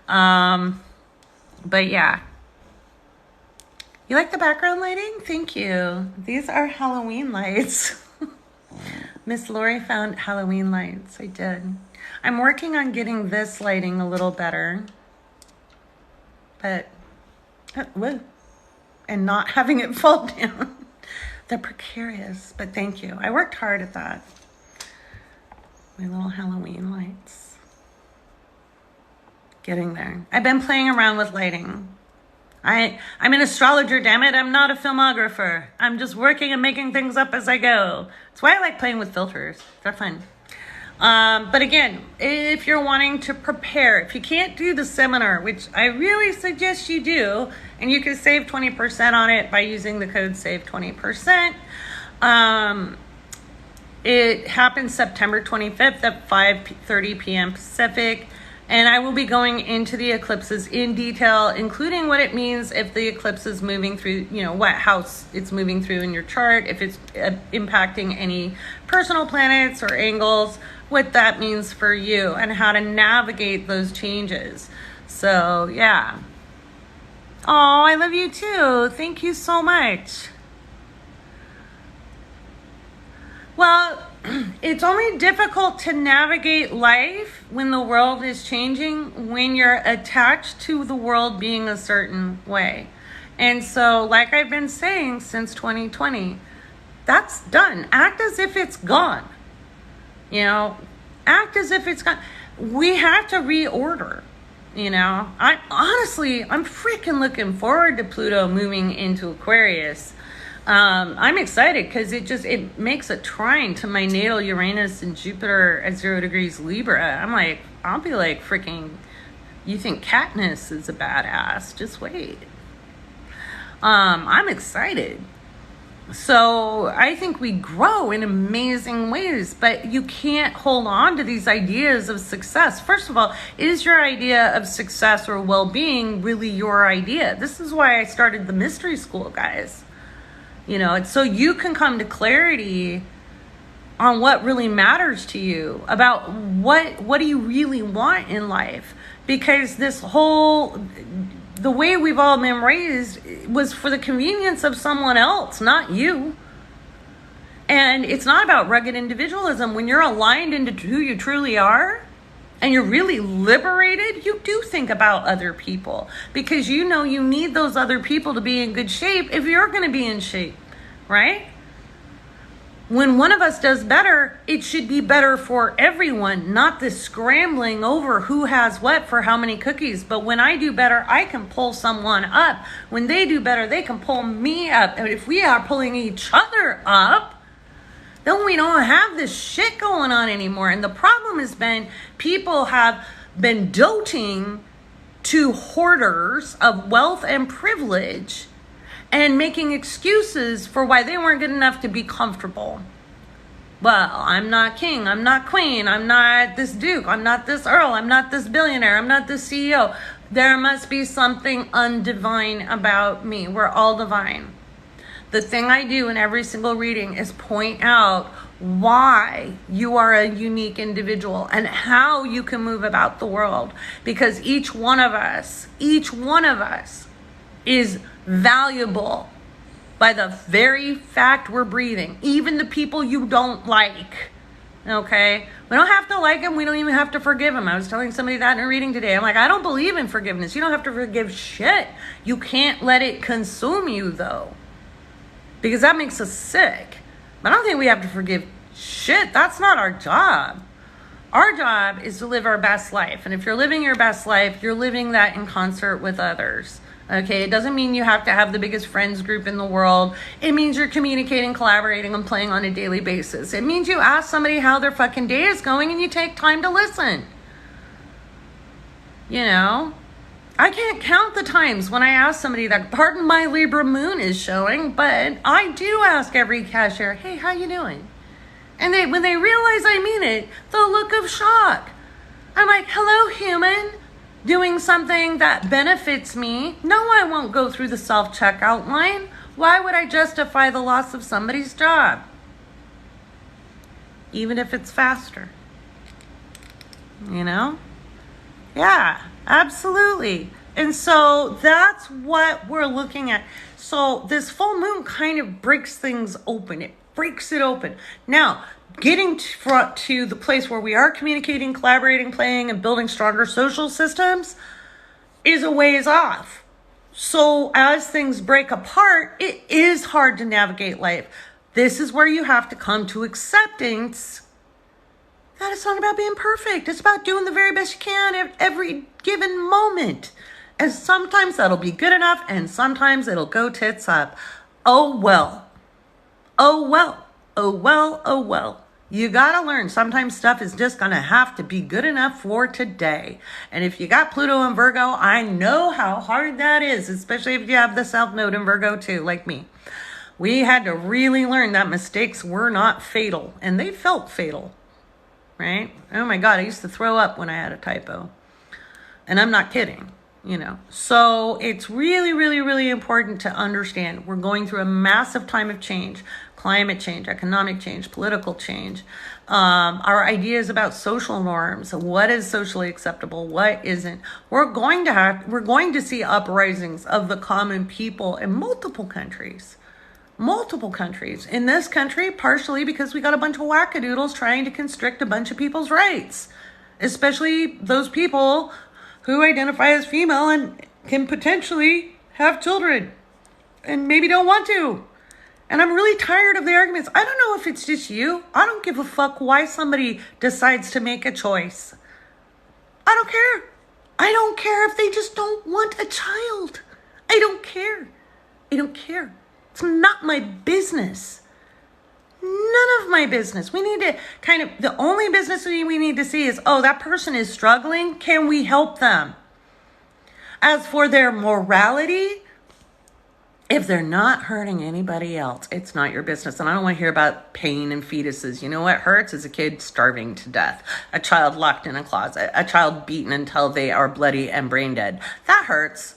But yeah. You like the background lighting? Thank you. These are Halloween lights. Miss Lori found Halloween lights. I did. I'm working on getting this lighting a little better. But, whoa, and not having it fall down. They're precarious, but thank you. I worked hard at that. My little Halloween lights. Getting there. I've been playing around with lighting. I'm an astrologer, damn it. I'm not a filmographer. I'm just working and making things up as I go. That's why I like playing with filters. They're fun. But again, if you're wanting to prepare, if you can't do the seminar, which I really suggest you do, and you can save 20% on it by using the code SAVE20%. It happens September 25th at 5:30 p.m. Pacific. And I will be going into the eclipses in detail, including what it means if the eclipse is moving through, what house it's moving through in your chart, if it's impacting any personal planets or angles, what that means for you, and how to navigate those changes. So, yeah. Oh, I love you too. Thank you so much. Well, it's only difficult to navigate life when the world is changing, when you're attached to the world being a certain way. And so, like I've been saying since 2020, that's done. Act as if it's gone. Act as if it's gone. We have to reorder. I'm freaking looking forward to Pluto moving into Aquarius. I'm excited because it makes a trine to my natal Uranus and Jupiter at 0 degrees Libra. I'll be like freaking, you think Katniss is a badass? Just wait. I'm excited. So I think we grow in amazing ways, but you can't hold on to these ideas of success. First of all, is your idea of success or well-being really your idea? This is why I started the mystery school, guys. It's so you can come to clarity on what really matters to you, about what do you really want in life. Because the way we've all been raised was for the convenience of someone else, not you. And it's not about rugged individualism. When you're aligned into who you truly are, and you're really liberated, you do think about other people, because you need those other people to be in good shape if you're going to be in shape, right? When one of us does better, it should be better for everyone, not this scrambling over who has what for how many cookies. But when I do better, I can pull someone up. When they do better, they can pull me up. And if we are pulling each other up, then we don't have this shit going on anymore. And the problem has been people have been doting to hoarders of wealth and privilege and making excuses for why they weren't good enough to be comfortable. Well, I'm not king, I'm not queen, I'm not this duke, I'm not this earl, I'm not this billionaire, I'm not this CEO. There must be something undivine about me. We're all divine. The thing I do in every single reading is point out why you are a unique individual and how you can move about the world. Because each one of us is valuable by the very fact we're breathing. Even the people you don't like. Okay? We don't have to like them. We don't even have to forgive them. I was telling somebody that in a reading today. I'm like, I don't believe in forgiveness. You don't have to forgive shit. You can't let it consume you, though. Because that makes us sick. But I don't think we have to forgive shit. That's not our job. Our job is to live our best life. And if you're living your best life, you're living that in concert with others. Okay, it doesn't mean you have to have the biggest friends group in the world. It means you're communicating, collaborating, and playing on a daily basis. It means you ask somebody how their fucking day is going and you take time to listen. You know? I can't count the times when I ask somebody that, pardon my Libra moon is showing, but I do ask every cashier, hey, how you doing? And when they realize I mean it, the look of shock. I'm like, hello, human. Doing something that benefits me. No, I won't go through the self-checkout line. Why would I justify the loss of somebody's job? Even if it's faster. You know? Yeah, absolutely. And so that's what we're looking at. So this full moon kind of breaks things open. It breaks it open. Now, getting to the place where we are communicating, collaborating, playing, and building stronger social systems is a ways off. So as things break apart, it is hard to navigate life. This is where you have to come to acceptance that it's not about being perfect. It's about doing the very best you can at every given moment. And sometimes that'll be good enough, and sometimes it'll go tits up. Oh well. Oh well. Oh well. Oh well. You gotta learn. Sometimes stuff is just gonna have to be good enough for today. And if you got Pluto and Virgo, I know how hard that is, especially if you have the South Node in Virgo too, like me. We had to really learn that mistakes were not fatal, and they felt fatal. Right? Oh my God, I used to throw up when I had a typo. And I'm not kidding, you know. So it's really, really, really important to understand we're going through a massive time of change, climate change, economic change, political change. Our ideas about social norms, what is socially acceptable, what isn't. We're going to see uprisings of the common people in multiple countries. Multiple countries. In this country, partially because we got a bunch of wackadoodles trying to constrict a bunch of people's rights, especially those people who identify as female and can potentially have children and maybe don't want to. And I'm really tired of the arguments. I don't know if it's just you. I don't give a fuck why somebody decides to make a choice. I don't care. I don't care if they just don't want a child. I don't care. I don't care. It's not my business. None of my business. We need to the only business we need to see is, oh, that person is struggling. Can we help them? As for their morality, if they're not hurting anybody else, it's not your business. And I don't want to hear about pain and fetuses. You know what hurts is a kid starving to death, a child locked in a closet, a child beaten until they are bloody and brain dead. That hurts.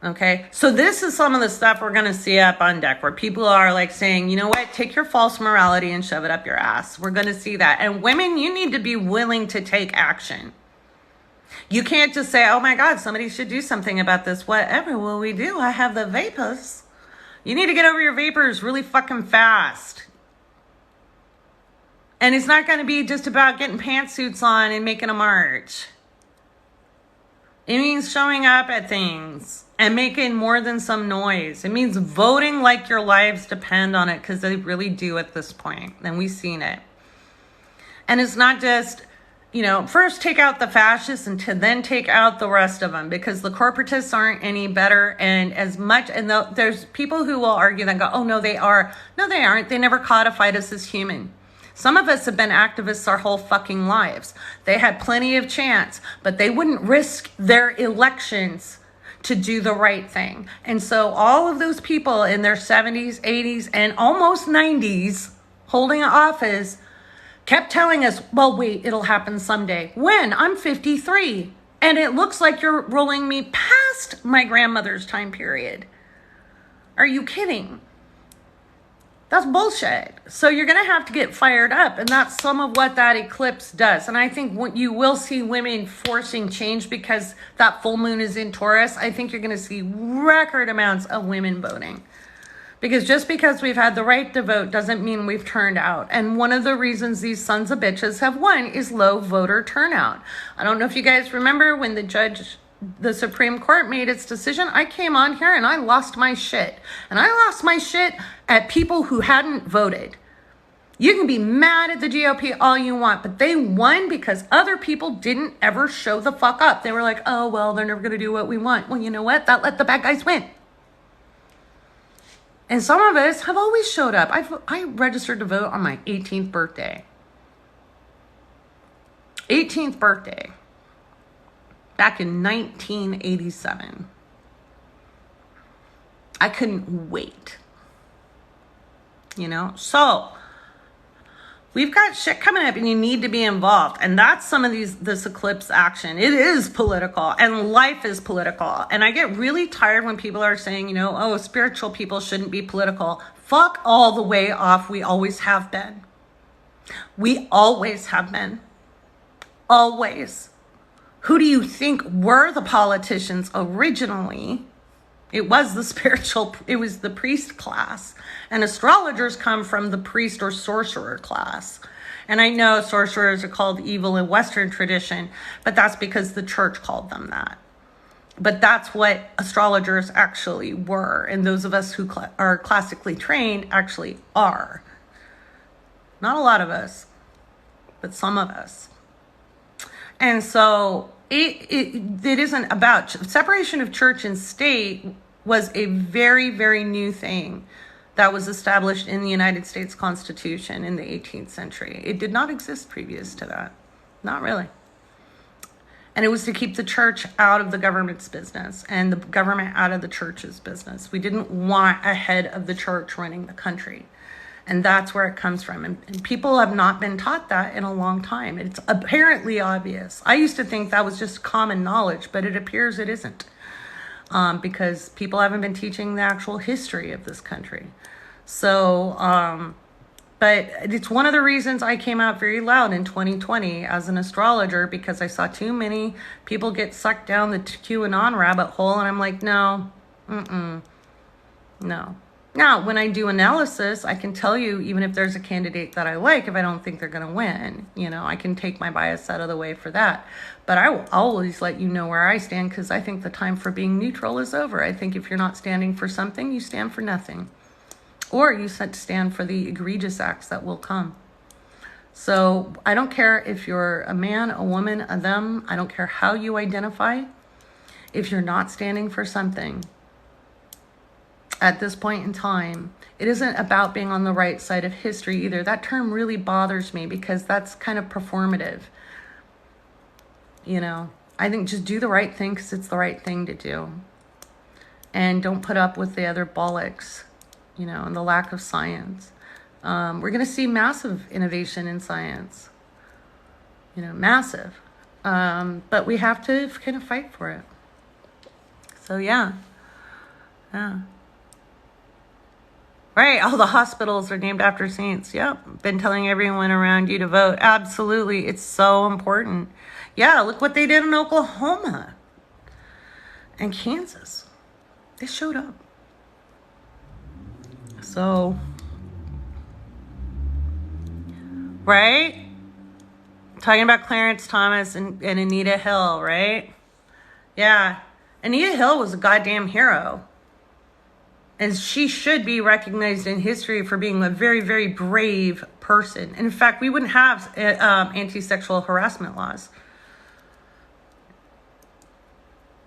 Okay, so this is some of the stuff we're going to see up on deck where people are like saying, you know what, take your false morality and shove it up your ass. We're going to see that. And women, you need to be willing to take action. You can't just say, oh my God, somebody should do something about this. Whatever will we do? I have the vapors. You need to get over your vapors really fucking fast. And it's not going to be just about getting pantsuits on and making a march. It means showing up at things and making more than some noise. It means voting like your lives depend on it, because they really do at this point. And we've seen it. And it's not just, you know, first take out the fascists and then take out the rest of them, because the corporatists aren't any better. And there's people who will argue and go, oh, no, they are. No, they aren't. They never codified us as human. Some of us have been activists our whole fucking lives. They had plenty of chance, but they wouldn't risk their elections to do the right thing. And so all of those people in their 70s, 80s, and almost 90s holding office kept telling us, well, wait, it'll happen someday. When? I'm 53. And it looks like you're rolling me past my grandmother's time period. Are you kidding? That's bullshit. So you're going to have to get fired up. And that's some of what that eclipse does. And I think what you will see women forcing change because that full moon is in Taurus. I think you're going to see record amounts of women voting. Because just because we've had the right to vote doesn't mean we've turned out. And one of the reasons these sons of bitches have won is low voter turnout. I don't know if you guys remember when the Supreme Court made its decision. I came on here and I lost my shit. And I lost my shit at people who hadn't voted. You can be mad at the GOP all you want, but they won because other people didn't ever show the fuck up. They were like, oh, well, they're never going to do what we want. Well, you know what? That let the bad guys win. And some of us have always showed up. I registered to vote on my 18th birthday. 18th birthday. Back in 1987. I couldn't wait. You know? So, we've got shit coming up and you need to be involved. And that's some of this eclipse action. It is political and life is political. And I get really tired when people are saying, you know, oh, spiritual people shouldn't be political. Fuck all the way off. We always have been. We always have been. Always. Who do you think were the politicians originally? It was it was the priest class. And astrologers come from the priest or sorcerer class. And I know sorcerers are called evil in Western tradition, but that's because the church called them that. But that's what astrologers actually were. And those of us who are classically trained actually are. Not a lot of us, but some of us. And so it isn't about separation of church and state was a very, very new thing that was established in the United States Constitution in the 18th century. It did not exist previous to that. Not really. And it was to keep the church out of the government's business and the government out of the church's business. We didn't want a head of the church running the country. And that's where it comes from. And people have not been taught that in a long time. It's apparently obvious. I used to think that was just common knowledge, but it appears it isn't. Because people haven't been teaching the actual history of this country. So, but it's one of the reasons I came out very loud in 2020 as an astrologer, because I saw too many people get sucked down the QAnon rabbit hole. And I'm like, no, no. Now, when I do analysis, I can tell you, even if there's a candidate that I like, if I don't think they're going to win, you know, I can take my bias out of the way for that. But I will always let you know where I stand, because I think the time for being neutral is over. I think if you're not standing for something, you stand for nothing. Or you stand for the egregious acts that will come. So I don't care if you're a man, a woman, a them. I don't care how you identify. If you're not standing for something, at this point in time, it isn't about being on the right side of history either. That term really bothers me because that's kind of performative. You know, I think just do the right thing because it's the right thing to do. And don't put up with the other bollocks, you know, and the lack of science. We're going to see massive innovation in science. You know, massive. But we have to kind of fight for it. So, yeah. Yeah. Right, all the hospitals are named after saints. Yep, been telling everyone around you to vote. Absolutely, it's so important. Yeah, look what they did in Oklahoma and Kansas. They showed up. So, right? Talking about Clarence Thomas and Anita Hill, right? Yeah, Anita Hill was a goddamn hero. And she should be recognized in history for being a very, very brave person. And in fact, we wouldn't have anti-sexual harassment laws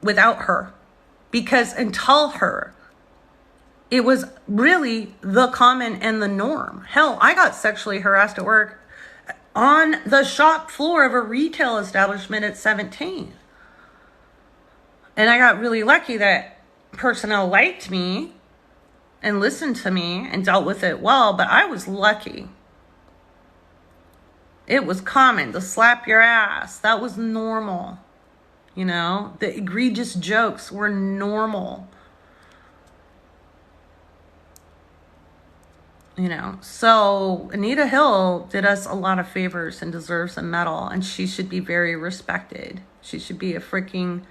without her. Because until her, it was really the common and the norm. Hell, I got sexually harassed at work on the shop floor of a retail establishment at 17. And I got really lucky that personnel liked me and listened to me and dealt with it well, but I was lucky. It was common to slap your ass. That was normal. You know, the egregious jokes were normal. You know, so Anita Hill did us a lot of favors and deserves a medal, and she should be very respected. She should be a freaking,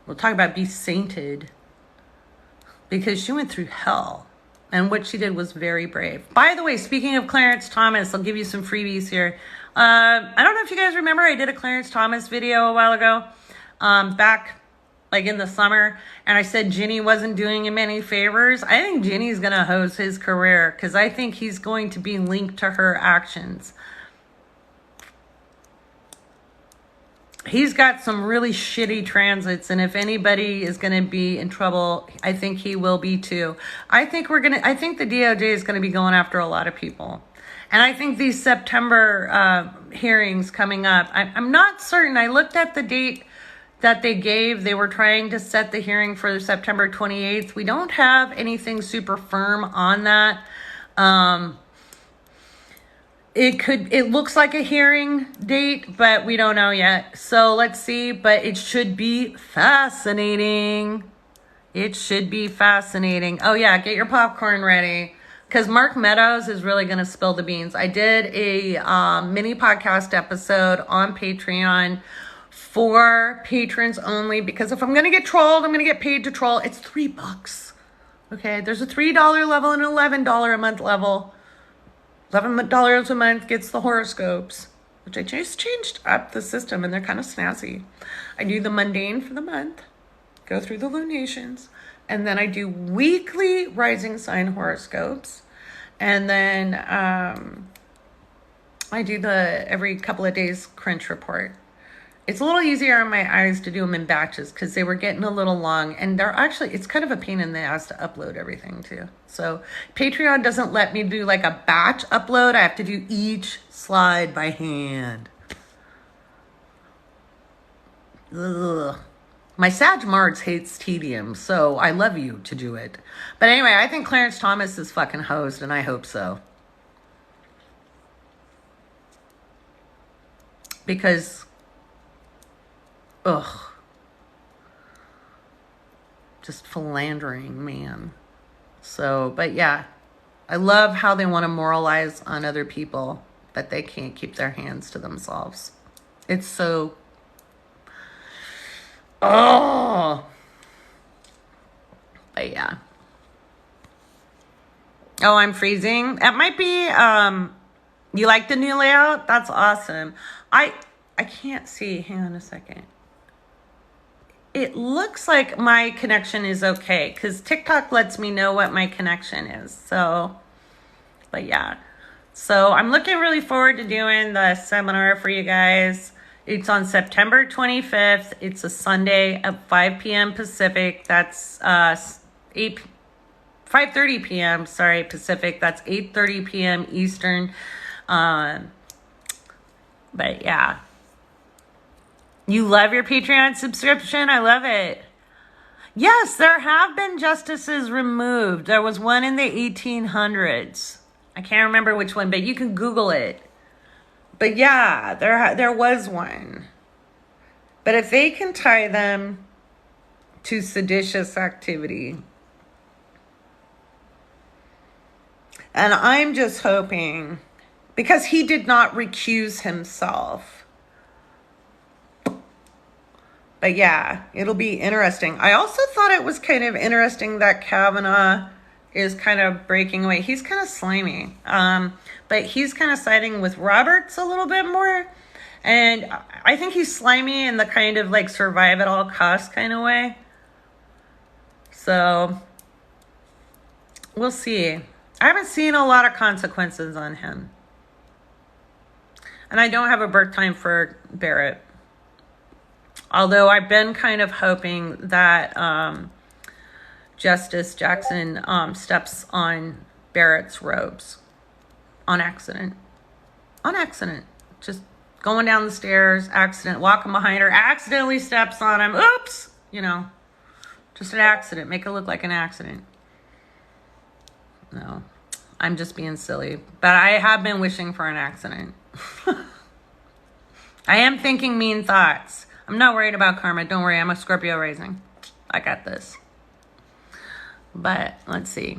we'll talk about be sainted, because she went through hell. And what she did was very brave. By the way, speaking of Clarence Thomas, I'll give you some freebies here. I don't know if you guys remember, I did a Clarence Thomas video a while ago, back like in the summer, and I said Ginny wasn't doing him any favors. I think Ginny's gonna hose his career, because I think he's going to be linked to her actions. He's got some really shitty transits, and if anybody is going to be in trouble, I think he will be too. I think the DOJ is going to be going after a lot of people. And I think these September hearings coming up, I'm not certain. I looked at the date that they gave. They were trying to set the hearing for September 28th. We don't have anything super firm on that. It looks like a hearing date, but we don't know yet. So let's see, but it should be fascinating. It should be fascinating. Oh yeah, get your popcorn ready, because Mark Meadows is really going to spill the beans. I did a mini podcast episode on Patreon for patrons only, because if I'm going to get trolled, I'm going to get paid to troll. It's $3. Okay, there's a $3 level and an $11 a month level. $11 a month gets the horoscopes, which I just changed up the system, and they're kind of snazzy. I do the mundane for the month, go through the lunations, and then I do weekly rising sign horoscopes, and then I do the every couple of days crunch report. It's a little easier on my eyes to do them in batches, because they were getting a little long, and they're actually, it's kind of a pain in the ass to upload everything too. So Patreon doesn't let me do like a batch upload. I have to do each slide by hand. Ugh. My Sag Mars hates tedium, so I love you to do it. But anyway, I think Clarence Thomas is fucking hosed, and I hope so. Because, ugh. Just philandering, man. So, but yeah, I love how they want to moralize on other people, but they can't keep their hands to themselves. It's so, oh, but yeah. Oh, I'm freezing. That might be, you like the new layout? That's awesome. I can't see. Hang on a second. It looks like my connection is okay, because TikTok lets me know what my connection is. So, but yeah. So I'm looking really forward to doing the seminar for you guys. It's on September 25th. It's a Sunday at 5 p.m. Pacific. That's 5:30 p.m. Sorry, Pacific. That's 8:30 p.m. Eastern. But yeah. You love your Patreon subscription? I love it. Yes, there have been justices removed. There was one in the 1800s. I can't remember which one, but you can Google it. But yeah, there was one. But if they can tie them to seditious activity, and I'm just hoping, because he did not recuse himself. But yeah, it'll be interesting. I also thought it was kind of interesting that Kavanaugh is kind of breaking away. He's kind of slimy. But he's kind of siding with Roberts a little bit more. And I think he's slimy in the kind of like survive at all costs kind of way. So we'll see. I haven't seen a lot of consequences on him. And I don't have a birth time for Barrett. Although I've been kind of hoping that Justice Jackson steps on Barrett's robes on accident. On accident. Just going down the stairs, accident, walking behind her, accidentally steps on him. Oops! you know, just an accident. Make it look like an accident. No, I'm just being silly. But I have been wishing for an accident. I am thinking mean thoughts. I'm not worried about karma. Don't worry. I'm a Scorpio rising. I got this. But let's see.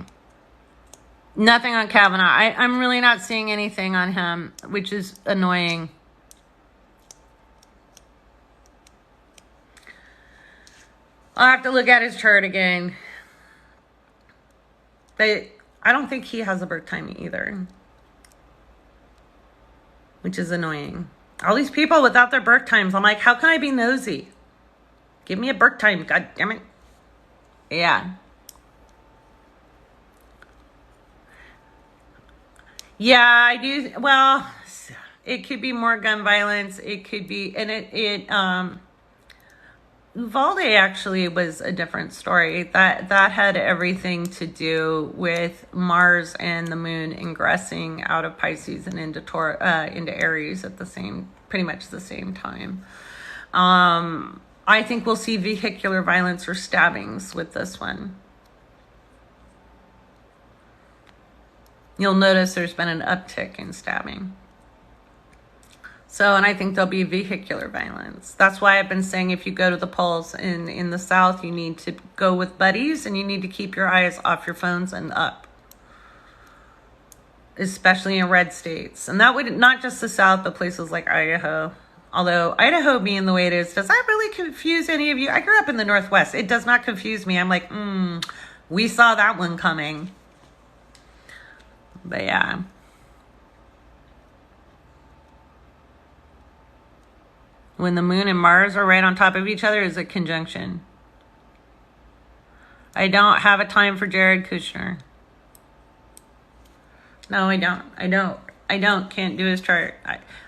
Nothing on Kavanaugh. I'm really not seeing anything on him, which is annoying. I'll have to look at his chart again. But I don't think he has a birth time either, which is annoying. All these people without their birth times. I'm like, how can I be nosy? Give me a birth time. God damn it. Yeah. Yeah, I do. Well, it could be more gun violence. It could be, and Uvalde actually was a different story. That had everything to do with Mars and the moon ingressing out of Pisces and into Aries at pretty much the same time. I think we'll see vehicular violence or stabbings with this one. You'll notice there's been an uptick in stabbing. So, and I think there'll be vehicular violence. That's why I've been saying if you go to the polls in the South, you need to go with buddies and you need to keep your eyes off your phones and up. Especially in red states. And that would, not just the South, but places like Idaho. Although Idaho being the way it is, does that really confuse any of you? I grew up in the Northwest. It does not confuse me. I'm like, we saw that one coming. But yeah. When the moon and Mars are right on top of each other is a conjunction. I don't have a time for Jared Kushner. No, I don't. Can't do his chart.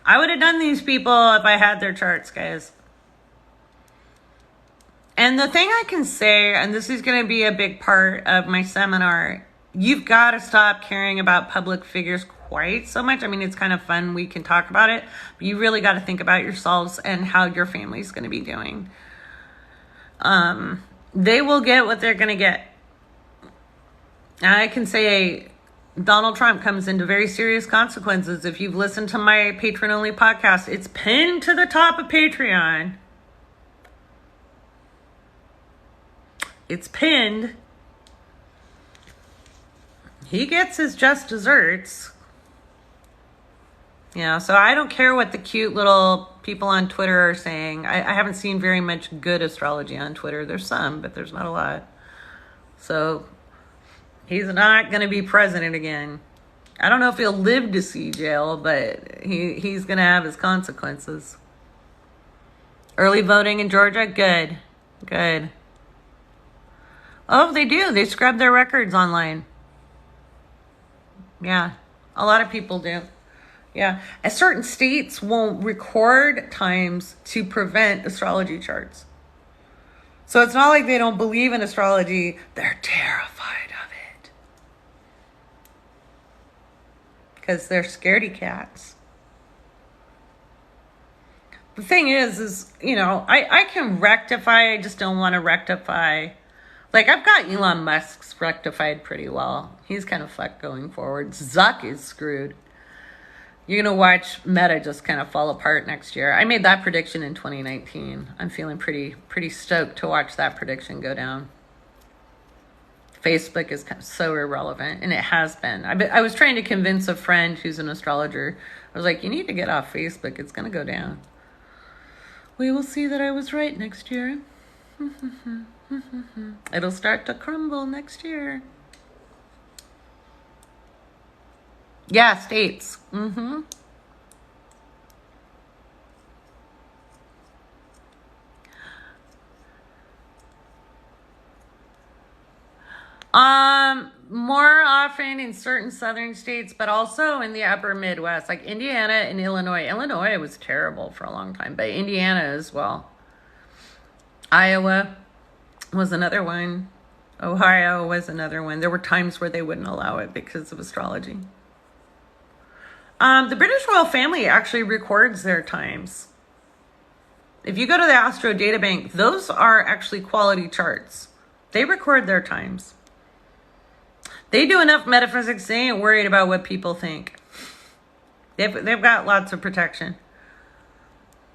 I would have done these people if I had their charts, guys. And the thing I can say, and this is going to be a big part of my seminar, you've got to stop caring about public figures quite so much. I mean, it's kind of fun. We can talk about it. But you really got to think about yourselves and how your family's going to be doing. They will get what they're going to get. And I can say Donald Trump comes into very serious consequences. If you've listened to my patron-only podcast, it's pinned to the top of Patreon. It's pinned. He gets his just desserts. Yeah, so I don't care what the cute little people on Twitter are saying. I haven't seen very much good astrology on Twitter. There's some, but there's not a lot. So he's not going to be president again. I don't know if he'll live to see jail, but he's going to have his consequences. Early voting in Georgia? Good. Good. Oh, they do. They scrub their records online. Yeah, a lot of people do. Yeah, certain states won't record times to prevent astrology charts. So it's not like they don't believe in astrology. They're terrified of it. Because they're scaredy cats. The thing is, you know, I can rectify, I just don't want to rectify. Like, I've got Elon Musk's rectified pretty well. He's kind of fucked going forward. Zuck is screwed. You're going to watch Meta just kind of fall apart next year. I made that prediction in 2019. I'm feeling pretty stoked to watch that prediction go down. Facebook is kind of so irrelevant, and it has been. I was trying to convince a friend who's an astrologer. I was like, you need to get off Facebook. It's going to go down. We will see that I was right next year. It'll start to crumble next year. Yeah, states. More often in certain southern states, but also in the upper Midwest, like Indiana and Illinois. Illinois was terrible for a long time, but Indiana as well. Iowa was another one. Ohio was another one. There were times where they wouldn't allow it because of astrology. The British royal family actually records their times. If you go to the Astro Data Bank, those are actually quality charts. They record their times. They do enough metaphysics, they ain't worried about what people think. They've got lots of protection.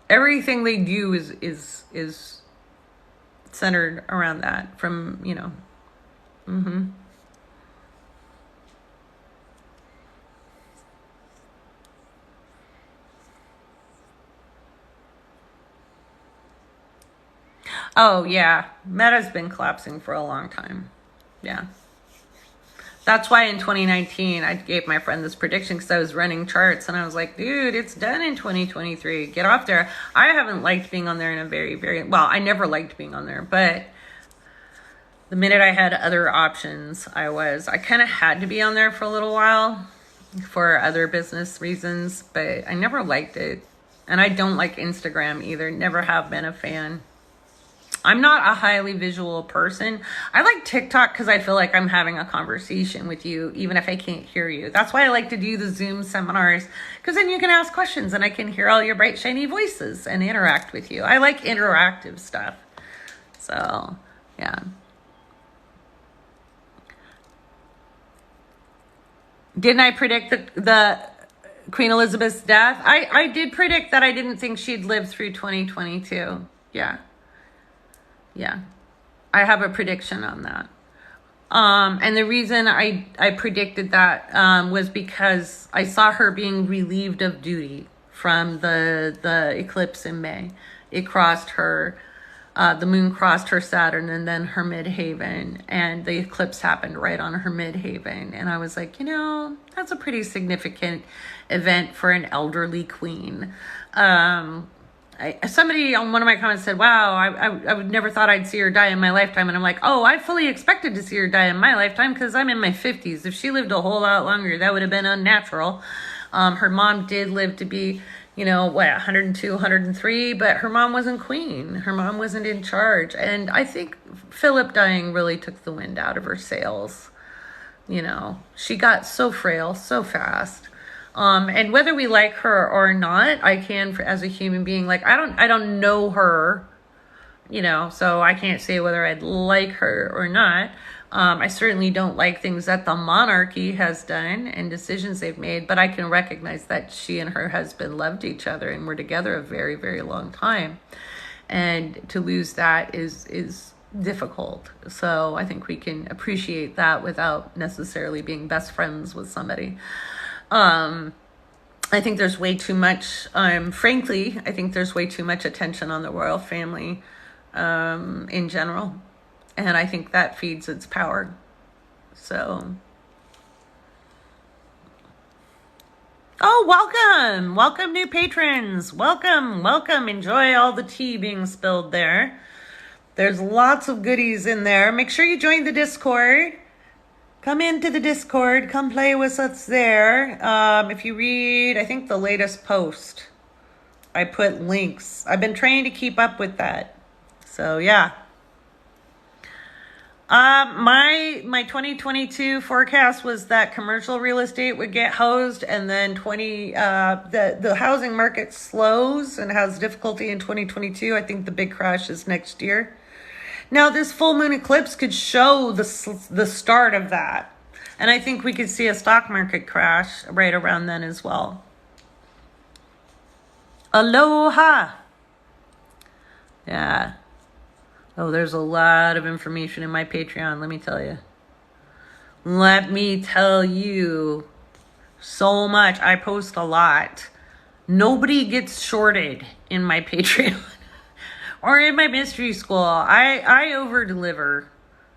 Everything they do is centered around that from, you know. Oh, yeah. Meta's been collapsing for a long time. Yeah. That's why in 2019, I gave my friend this prediction because I was running charts and I was like, dude, it's done in 2023. Get off there. I haven't liked being on there in a well, I never liked being on there, but the minute I had other options, I kind of had to be on there for a little while for other business reasons, but I never liked it. And I don't like Instagram either. Never have been a fan. I'm not a highly visual person. I like TikTok because I feel like I'm having a conversation with you, even if I can't hear you. That's why I like to do the Zoom seminars, because then you can ask questions and I can hear all your bright, shiny voices and interact with you. I like interactive stuff. So, yeah. Didn't I predict the Queen Elizabeth's death? I did predict that I didn't think she'd live through 2022. Yeah. Yeah, I have a prediction on that. And the reason I predicted that was because I saw her being relieved of duty from the eclipse in May. It crossed her, the moon crossed her Saturn and then her midhaven, and the eclipse happened right on her midhaven. And I was like, you know, that's a pretty significant event for an elderly queen. Somebody on one of my comments said, wow, I would never thought I'd see her die in my lifetime. And I'm like, oh, I fully expected to see her die in my lifetime because I'm in my 50s. If she lived a whole lot longer, that would have been unnatural. Her mom did live to be, you know, 102, 103, but her mom wasn't queen. Her mom wasn't in charge. And I think Philip dying really took the wind out of her sails. You know, she got so frail so fast. And whether we like her or not, I can, as a human being, like, I don't know her, you know, so I can't say whether I'd like her or not. I certainly don't like things that the monarchy has done and decisions they've made, but I can recognize that she and her husband loved each other and were together a very, very long time. And to lose that is difficult. So I think we can appreciate that without necessarily being best friends with somebody. I think there's way too much, frankly, I think there's way too much attention on the royal family, in general. And I think that feeds its power. So. Oh, welcome. Welcome, new patrons. Welcome, welcome. Enjoy all the tea being spilled there. There's lots of goodies in there. Make sure you join the Discord. Come into the Discord. Come play with us there. If you read, I think the latest post, I put links. I've been trying to keep up with that. So, yeah. My 2022 forecast was that commercial real estate would get hosed, and then the housing market slows and has difficulty in 2022. I think the big crash is next year. Now, this full moon eclipse could show the start of that. And I think we could see a stock market crash right around then as well. Aloha. Yeah. Oh, there's a lot of information in my Patreon, let me tell you. Let me tell you so much. I post a lot. Nobody gets shorted in my Patreon. Or in my mystery school. I over-deliver.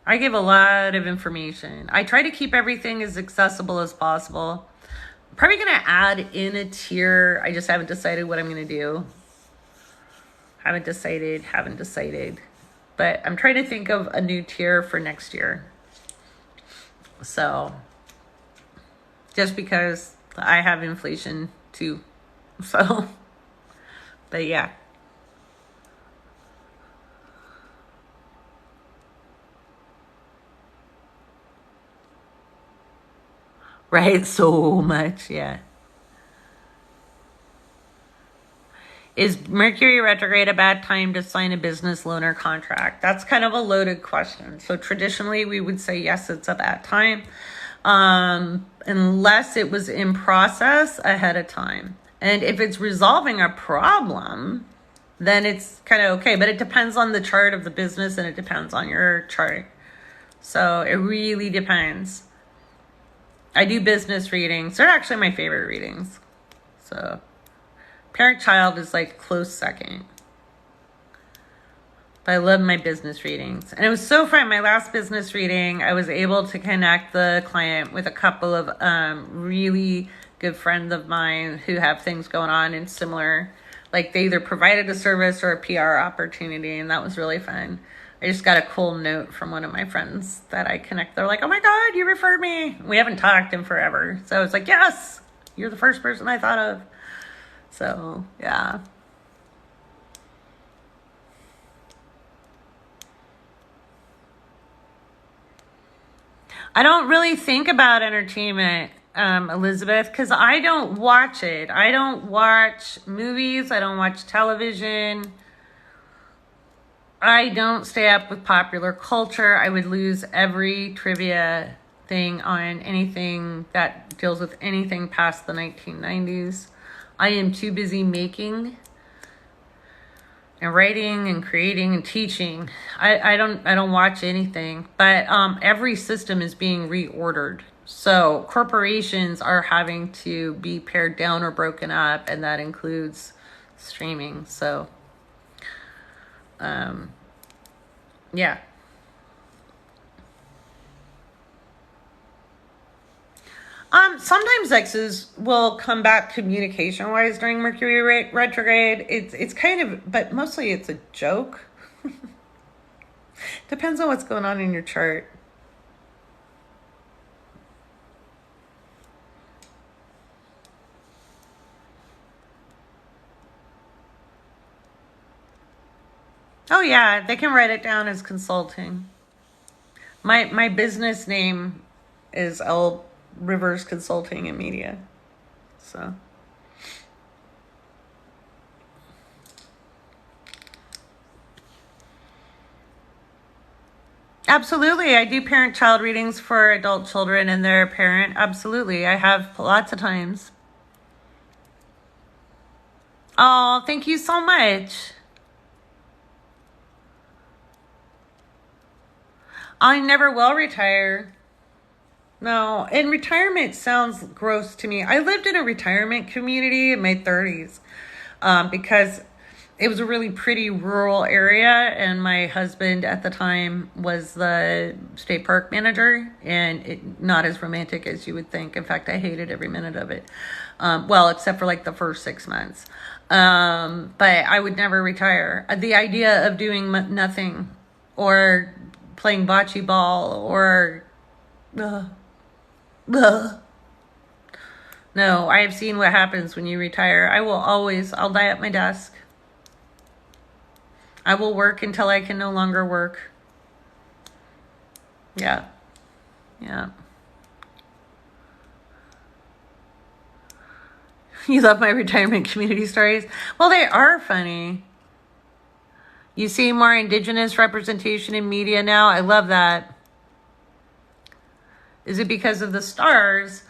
I give a lot of information. I try to keep everything as accessible as possible. I'm probably going to add in a tier. I just haven't decided what I'm going to do. Haven't decided. But I'm trying to think of a new tier for next year. So, just because I have inflation too. So, but yeah. Right? So much, yeah. Is Mercury retrograde a bad time to sign a business loan or contract? That's kind of a loaded question. So traditionally we would say yes, it's a bad time, unless it was in process ahead of time. And if it's resolving a problem, then it's kind of okay. But it depends on the chart of the business, and it depends on your chart. So it really depends. I do business readings. They're actually my favorite readings. So parent-child is like close second. But I love my business readings. And it was so fun. My last business reading, I was able to connect the client with a couple of really good friends of mine who have things going on in similar, like they either provided a service or a PR opportunity, and that was really fun. I just got a cool note from one of my friends that I connect. They're like, oh my God, you referred me. We haven't talked in forever. So I was like, yes, you're the first person I thought of. So, yeah. I don't really think about entertainment, Elizabeth, because I don't watch it. I don't watch movies. I don't watch television. I don't stay up with popular culture. I would lose every trivia thing on anything that deals with anything past the 1990s. I am too busy making and writing and creating and teaching. I don't watch anything, but every system is being reordered. So corporations are having to be pared down or broken up, and that includes streaming. So yeah. Sometimes exes will come back communication-wise during Mercury retrograde. It's kind of, but mostly it's a joke. Depends on what's going on in your chart. Oh yeah, they can write it down as consulting. My business name is L Rivers Consulting and Media. So absolutely, I do parent-child readings for adult children and their parent. Absolutely, I have lots of times. Oh, thank you so much. I never will retire. No, and retirement sounds gross to me. I lived in a retirement community in my 30s because it was a really pretty rural area, and my husband at the time was the state park manager, and not as romantic as you would think. In fact, I hated every minute of it. Well, except for like the first 6 months. But I would never retire. The idea of doing nothing or playing bocce ball or no, I have seen what happens when you retire. I'll die at my desk. I will work until I can no longer work. Yeah. Yeah. You love my retirement community stories? Well, they are funny. You see more Indigenous representation in media now? I love that. Is it because of the stars?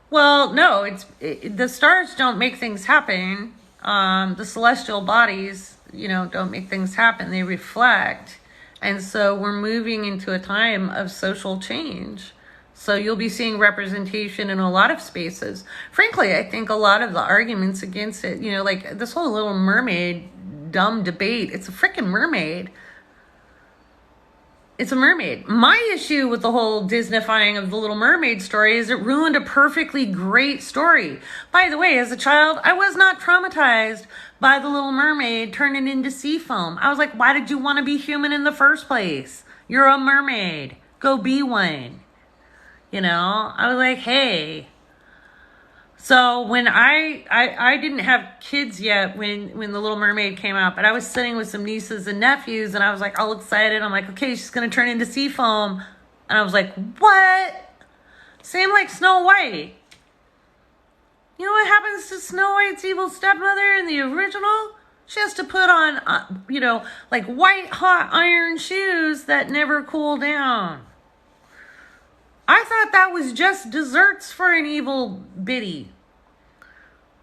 Well, no, the stars don't make things happen. The celestial bodies, don't make things happen. They reflect. And so we're moving into a time of social change. So you'll be seeing representation in a lot of spaces. Frankly, I think a lot of the arguments against it, like this whole Little Mermaid dumb debate, it's a freaking mermaid. It's a mermaid. My issue with the whole Disneyfying of the Little Mermaid story is it ruined a perfectly great story. By the way, as a child, I was not traumatized by the Little Mermaid turning into sea foam. I was like, why did you want to be human in the first place? You're a mermaid. Go be one. I was like, hey. So when I didn't have kids yet when The Little Mermaid came out, but I was sitting with some nieces and nephews, and I was like all excited. I'm like, okay, she's going to turn into sea foam. And I was like, what? Same like Snow White. You know what happens to Snow White's evil stepmother in the original? She has to put on, like white hot iron shoes that never cool down. I thought that was just desserts for an evil biddy.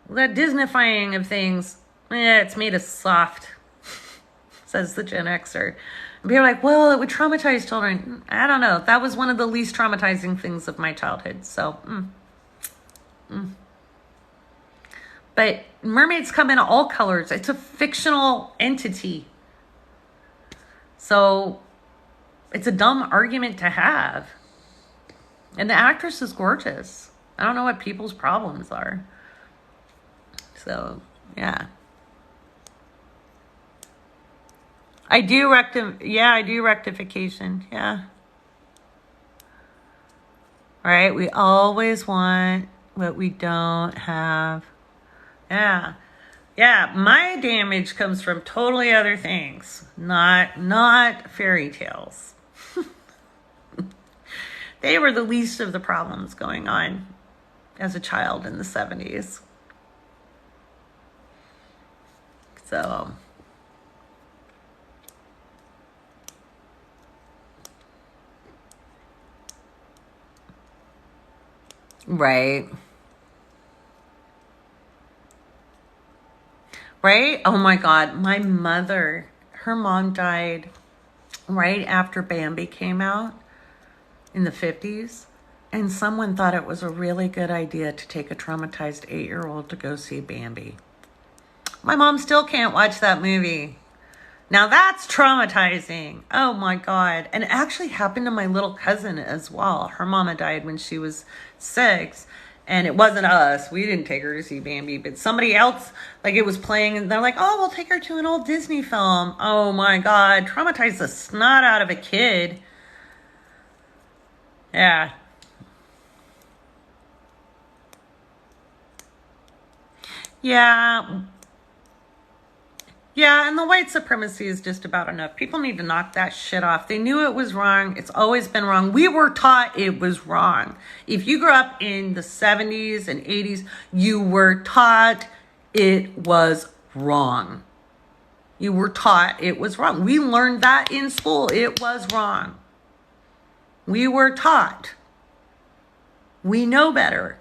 That Disneyfying of things, it's made us soft, says the Gen Xer. And people are like, well, it would traumatize children. I don't know. That was one of the least traumatizing things of my childhood. So, But mermaids come in all colors. It's a fictional entity. So, it's a dumb argument to have. And the actress is gorgeous. I don't know what people's problems are. So, yeah. I do rectification. Yeah. Right? We always want what we don't have. Yeah. Yeah, my damage comes from totally other things, not fairy tales. They were the least of the problems going on as a child in the 70s. So, right. Right? Oh my God. My mother, her mom died right after Bambi came out in the 50s. And someone thought it was a really good idea to take a traumatized 8-year-old to go see Bambi. My mom still can't watch that movie. Now that's traumatizing. Oh my God. And it actually happened to my little cousin as well. Her mama died when she was 6. And it wasn't us. We didn't take her to see Bambi, but somebody else, like it was playing and they're like, oh, we'll take her to an old Disney film. Oh my God. Traumatized the snot out of a kid. Yeah. Yeah. Yeah, and the white supremacy is just about enough. People need to knock that shit off. They knew it was wrong. It's always been wrong. We were taught it was wrong. If you grew up in the 70s and 80s, you were taught it was wrong. You were taught it was wrong. We learned that in school. It was wrong. We were taught. We know better.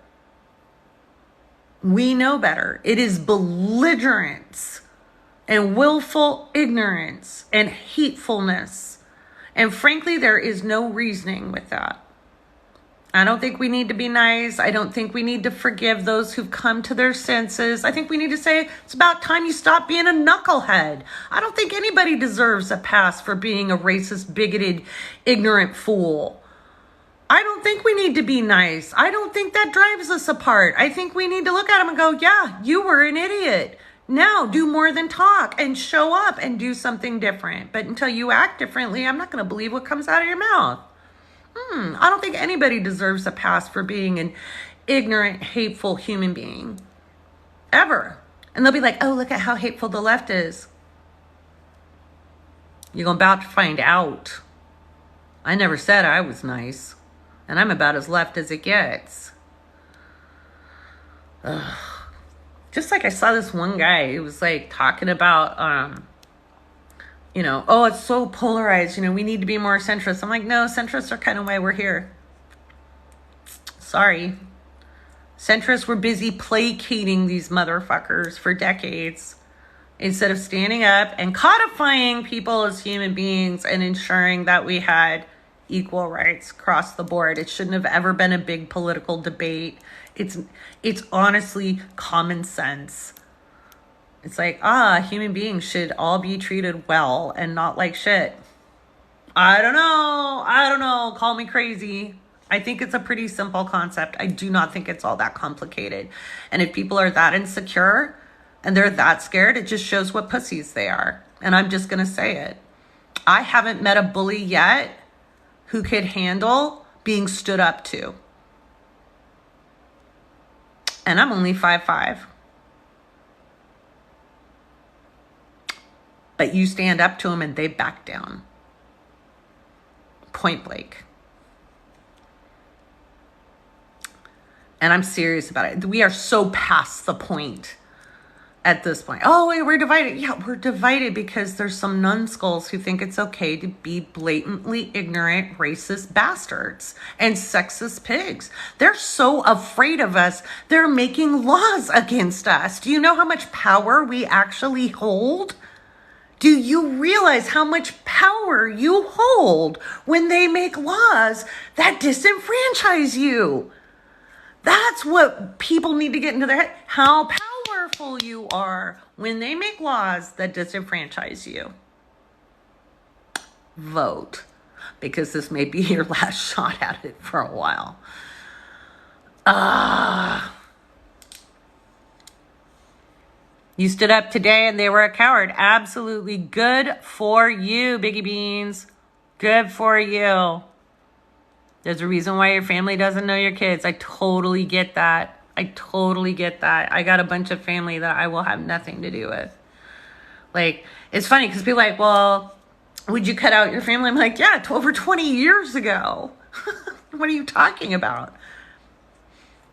We know better. It is belligerence and willful ignorance and hatefulness. And frankly, there is no reasoning with that. I don't think we need to be nice. I don't think we need to forgive those who've come to their senses. I think we need to say, it's about time you stop being a knucklehead. I don't think anybody deserves a pass for being a racist, bigoted, ignorant fool. I don't think we need to be nice. I don't think that drives us apart. I think we need to look at them and go, yeah, you were an idiot. Now do more than talk and show up and do something different. But until you act differently, I'm not going to believe what comes out of your mouth. I don't think anybody deserves a pass for being an ignorant, hateful human being. Ever. And they'll be like, oh, look at how hateful the left is. You're about to find out. I never said I was nice. And I'm about as left as it gets. Ugh. Just like I saw this one guy who was like talking about, oh, it's so polarized. We need to be more centrist. I'm like, no, centrists are kind of why we're here. Sorry. Centrists were busy placating these motherfuckers for decades instead of standing up and codifying people as human beings and ensuring that we had equal rights across the board. It shouldn't have ever been a big political debate. It's honestly common sense. It's like, human beings should all be treated well and not like shit. I don't know. Call me crazy. I think it's a pretty simple concept. I do not think it's all that complicated. And if people are that insecure and they're that scared, it just shows what pussies they are. And I'm just going to say it. I haven't met a bully yet who could handle being stood up to. And I'm only 5'5". But you stand up to them and they back down. Point blank. And I'm serious about it. We are so past the point at this point. Oh, wait, we're divided. Yeah, we're divided because there's some numbskulls who think it's okay to be blatantly ignorant, racist bastards and sexist pigs. They're so afraid of us, they're making laws against us. Do you know how much power we actually hold? Do you realize how much power you hold when they make laws that disenfranchise you? That's what people need to get into their head. How powerful you are when they make laws that disenfranchise you. Vote. Because this may be your last shot at it for a while. You stood up today and they were a coward. Absolutely. Good for you, Biggie Beans. Good for you. There's a reason why your family doesn't know your kids. I totally get that. I totally get that. I got a bunch of family that I will have nothing to do with. Like, it's funny because people are like, well, would you cut out your family? I'm like, yeah, over 20 years ago. What are you talking about?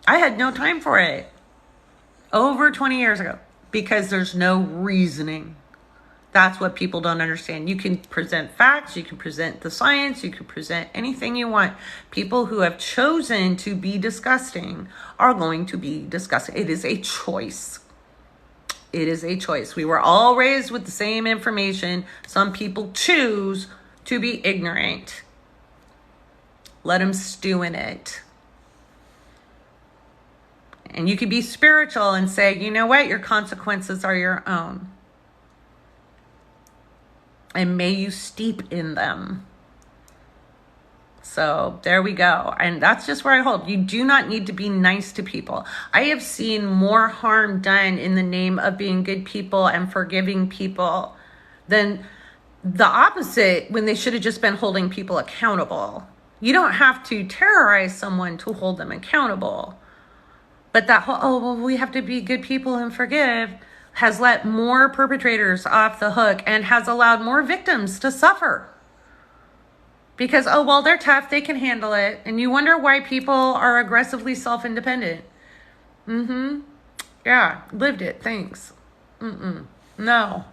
I had no time for it. Over 20 years ago. Because there's no reasoning. That's what people don't understand. You can present facts, you can present the science, you can present anything you want. People who have chosen to be disgusting are going to be disgusting. It is a choice. It is a choice. We were all raised with the same information. Some people choose to be ignorant. Let them stew in it. And you could be spiritual and say, you know what? Your consequences are your own. And may you steep in them. So there we go. And that's just where I hold. You do not need to be nice to people. I have seen more harm done in the name of being good people and forgiving people than the opposite when they should have just been holding people accountable. You don't have to terrorize someone to hold them accountable. But that whole, oh, well, we have to be good people and forgive has let more perpetrators off the hook and has allowed more victims to suffer. Because, oh, well, they're tough. They can handle it. And you wonder why people are aggressively self-independent. Yeah, lived it. Thanks. No.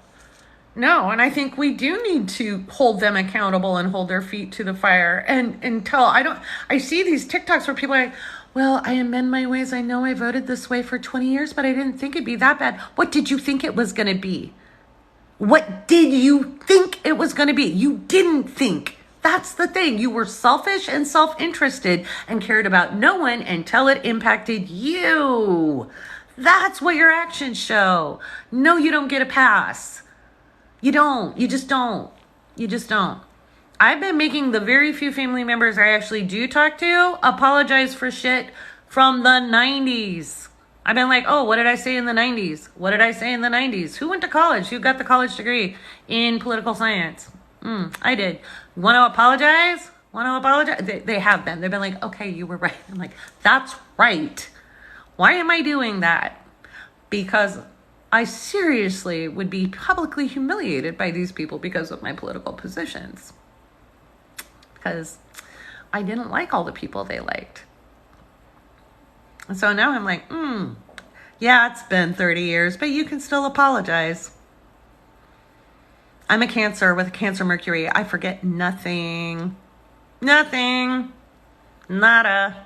And I think we do need to hold them accountable and hold their feet to the fire. And tell, I see these TikToks where people are like, well, I amend my ways. I know I voted this way for 20 years, but I didn't think it'd be that bad. What did you think it was going to be? What did you think it was going to be? You didn't think. That's the thing. You were selfish and self-interested and cared about no one until it impacted you. That's what your actions show. No, you don't get a pass. You don't. You just don't. You just don't. I've been making the very few family members I actually do talk to apologize for shit from the 90s. I've been like, oh, what did I say in the 90s? What did I say in the 90s? Who went to college? Who got the college degree in political science? I did. Want to apologize? Want to apologize? They have been. They've been like, okay, you were right. I'm like, that's right. Why am I doing that? Because I seriously would be publicly humiliated by these people because of my political positions. Because I didn't like all the people they liked. And so now I'm like, yeah, it's been 30 years, but you can still apologize. I'm a Cancer with a Cancer Mercury. I forget nothing. Nothing. Nada.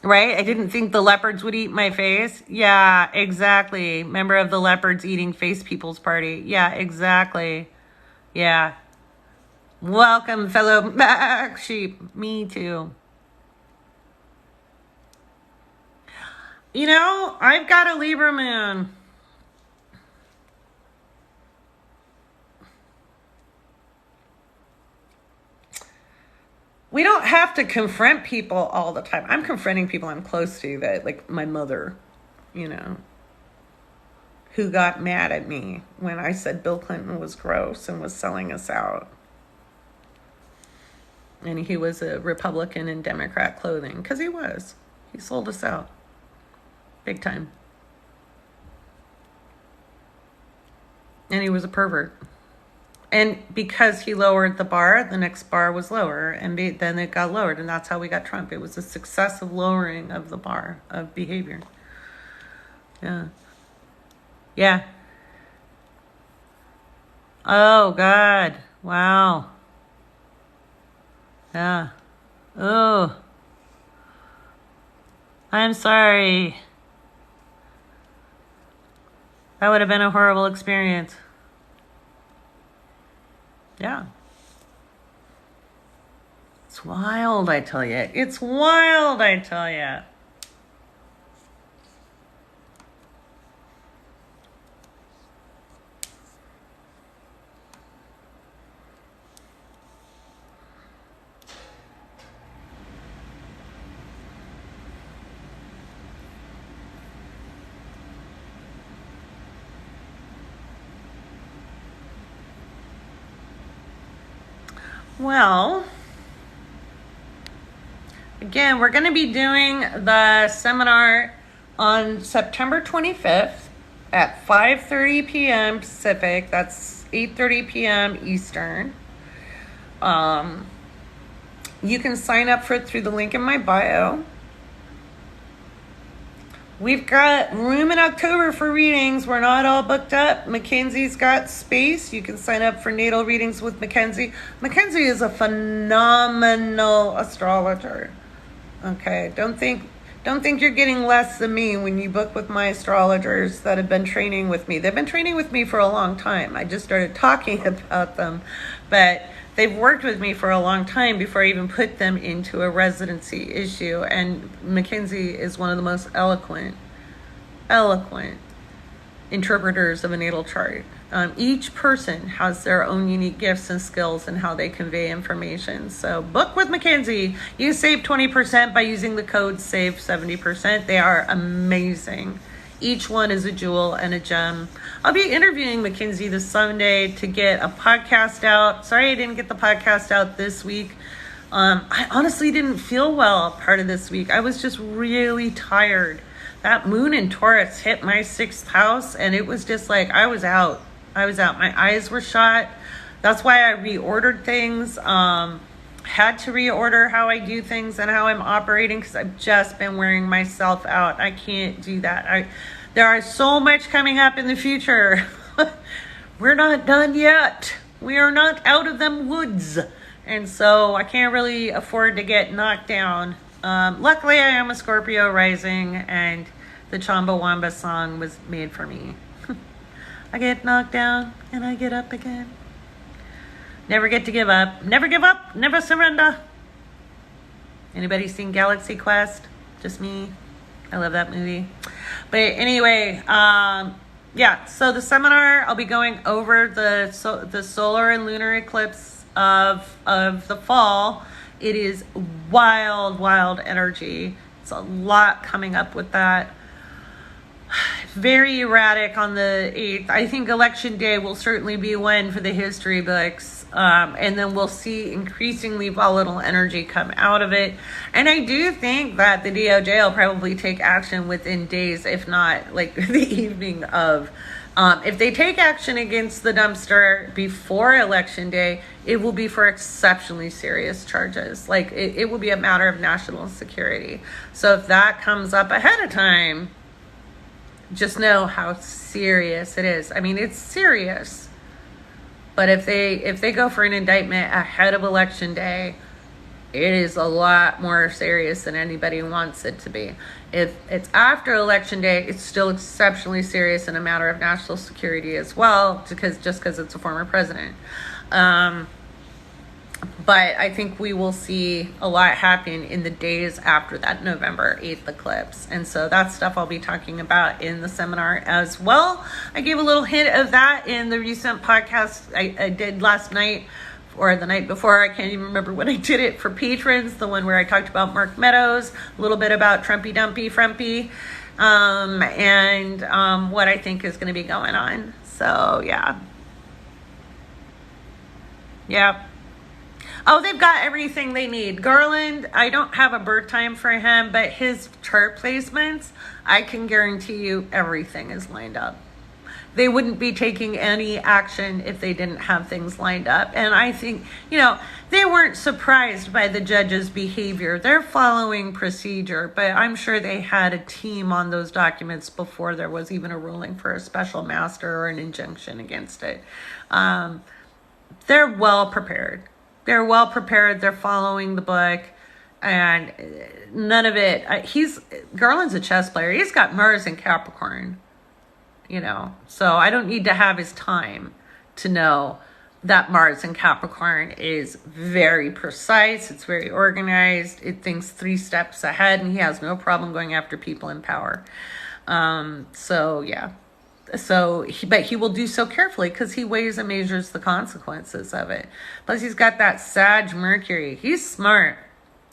Right? I didn't think the leopards would eat my face. Yeah, exactly. Member of the leopards eating face people's party. Yeah, exactly. Yeah. Welcome, fellow black sheep. Me too. You know, I've got a Libra moon. We don't have to confront people all the time. I'm confronting people I'm close to, that, like my mother, you know, who got mad at me when I said Bill Clinton was gross and was selling us out. And he was a Republican in Democrat clothing, because he was. He sold us out. Big time. And he was a pervert. And because he lowered the bar, the next bar was lower, and then it got lowered, and that's how we got Trump. It was a successive lowering of the bar of behavior. Yeah. Yeah. Oh, God. Wow. Yeah. Oh. I'm sorry. That would have been a horrible experience. Yeah. It's wild, I tell you. It's wild, I tell you. Well, again, we're going to be doing the seminar on September 25th at 5:30 p.m. Pacific. That's 8:30 p.m. Eastern. You can sign up for it through the link in my bio. We've got room in October for readings. We're not all booked up. Mackenzie's got space. You can sign up for natal readings with Mackenzie. Mackenzie is a phenomenal astrologer. Okay, don't think you're getting less than me when you book with my astrologers that have been training with me. They've been training with me for a long time. I just started talking about them, but they've worked with me for a long time before I even put them into a residency issue. And Mackenzie is one of the most eloquent interpreters of a natal chart. Each person has their own unique gifts and skills and how they convey information. So book with Mackenzie. You save 20% by using the code SAVE 70%. They are amazing. Each one is a jewel and a gem. I'll be interviewing Mackenzie this Sunday to get a podcast out. Sorry I didn't get the podcast out this week. I honestly didn't feel well part of this week. I was just really tired. That moon in Taurus hit my 6th house, and it was just like I was out. My eyes were shot. That's why I reordered things. Had to reorder how I do things and how I'm operating because I've just been wearing myself out. I can't do that. There is so much coming up in the future. We're not done yet. We are not out of them woods. And so I can't really afford to get knocked down. Luckily, I am a Scorpio rising, and the Chumbawamba song was made for me. I get knocked down and I get up again. Never get to give up. Never give up. Never surrender. Anybody seen Galaxy Quest? Just me. I love that movie. But anyway, yeah. So the seminar, I'll be going over the solar and lunar eclipse of the fall. It is wild energy. It's a lot coming up with that. Very erratic on the 8th. I think election day will certainly be one for the history books. And then we'll see increasingly volatile energy come out of it. And I do think that the DOJ will probably take action within days, if not like the evening of. If they take action against the dumpster before election day, it will be for exceptionally serious charges. Like it will be a matter of national security. So if that comes up ahead of time, just know how serious it is. I mean, it's serious. But if they go for an indictment ahead of election day, it is a lot more serious than anybody wants it to be. If it's after election day, it's still exceptionally serious and a matter of national security as well, because it's a former president. But I think we will see a lot happen in the days after that November 8th eclipse. And so that's stuff I'll be talking about in the seminar as well. I gave a little hint of that in the recent podcast I did last night or the night before. I can't even remember when I did it for patrons. The one where I talked about Mark Meadows, a little bit about Trumpy Dumpy Frumpy, and what I think is going to be going on. So, yeah. Yeah. Oh, they've got everything they need. Garland, I don't have a birth time for him, but his chart placements, I can guarantee you everything is lined up. they wouldn't be taking any action if they didn't have things lined up. And I think, they weren't surprised by the judge's behavior. They're following procedure, but I'm sure they had a team on those documents before there was even a ruling for a special master or an injunction against it. They're well prepared. They're following the book, and none of it. Garland's a chess player. He's got Mars in Capricorn, so I don't need to have his time to know that Mars in Capricorn is very precise. It's very organized. It thinks 3 steps ahead, and he has no problem going after people in power. Yeah. But he will do so carefully because he weighs and measures the consequences of it. Plus, he's got that Sag Mercury. He's smart,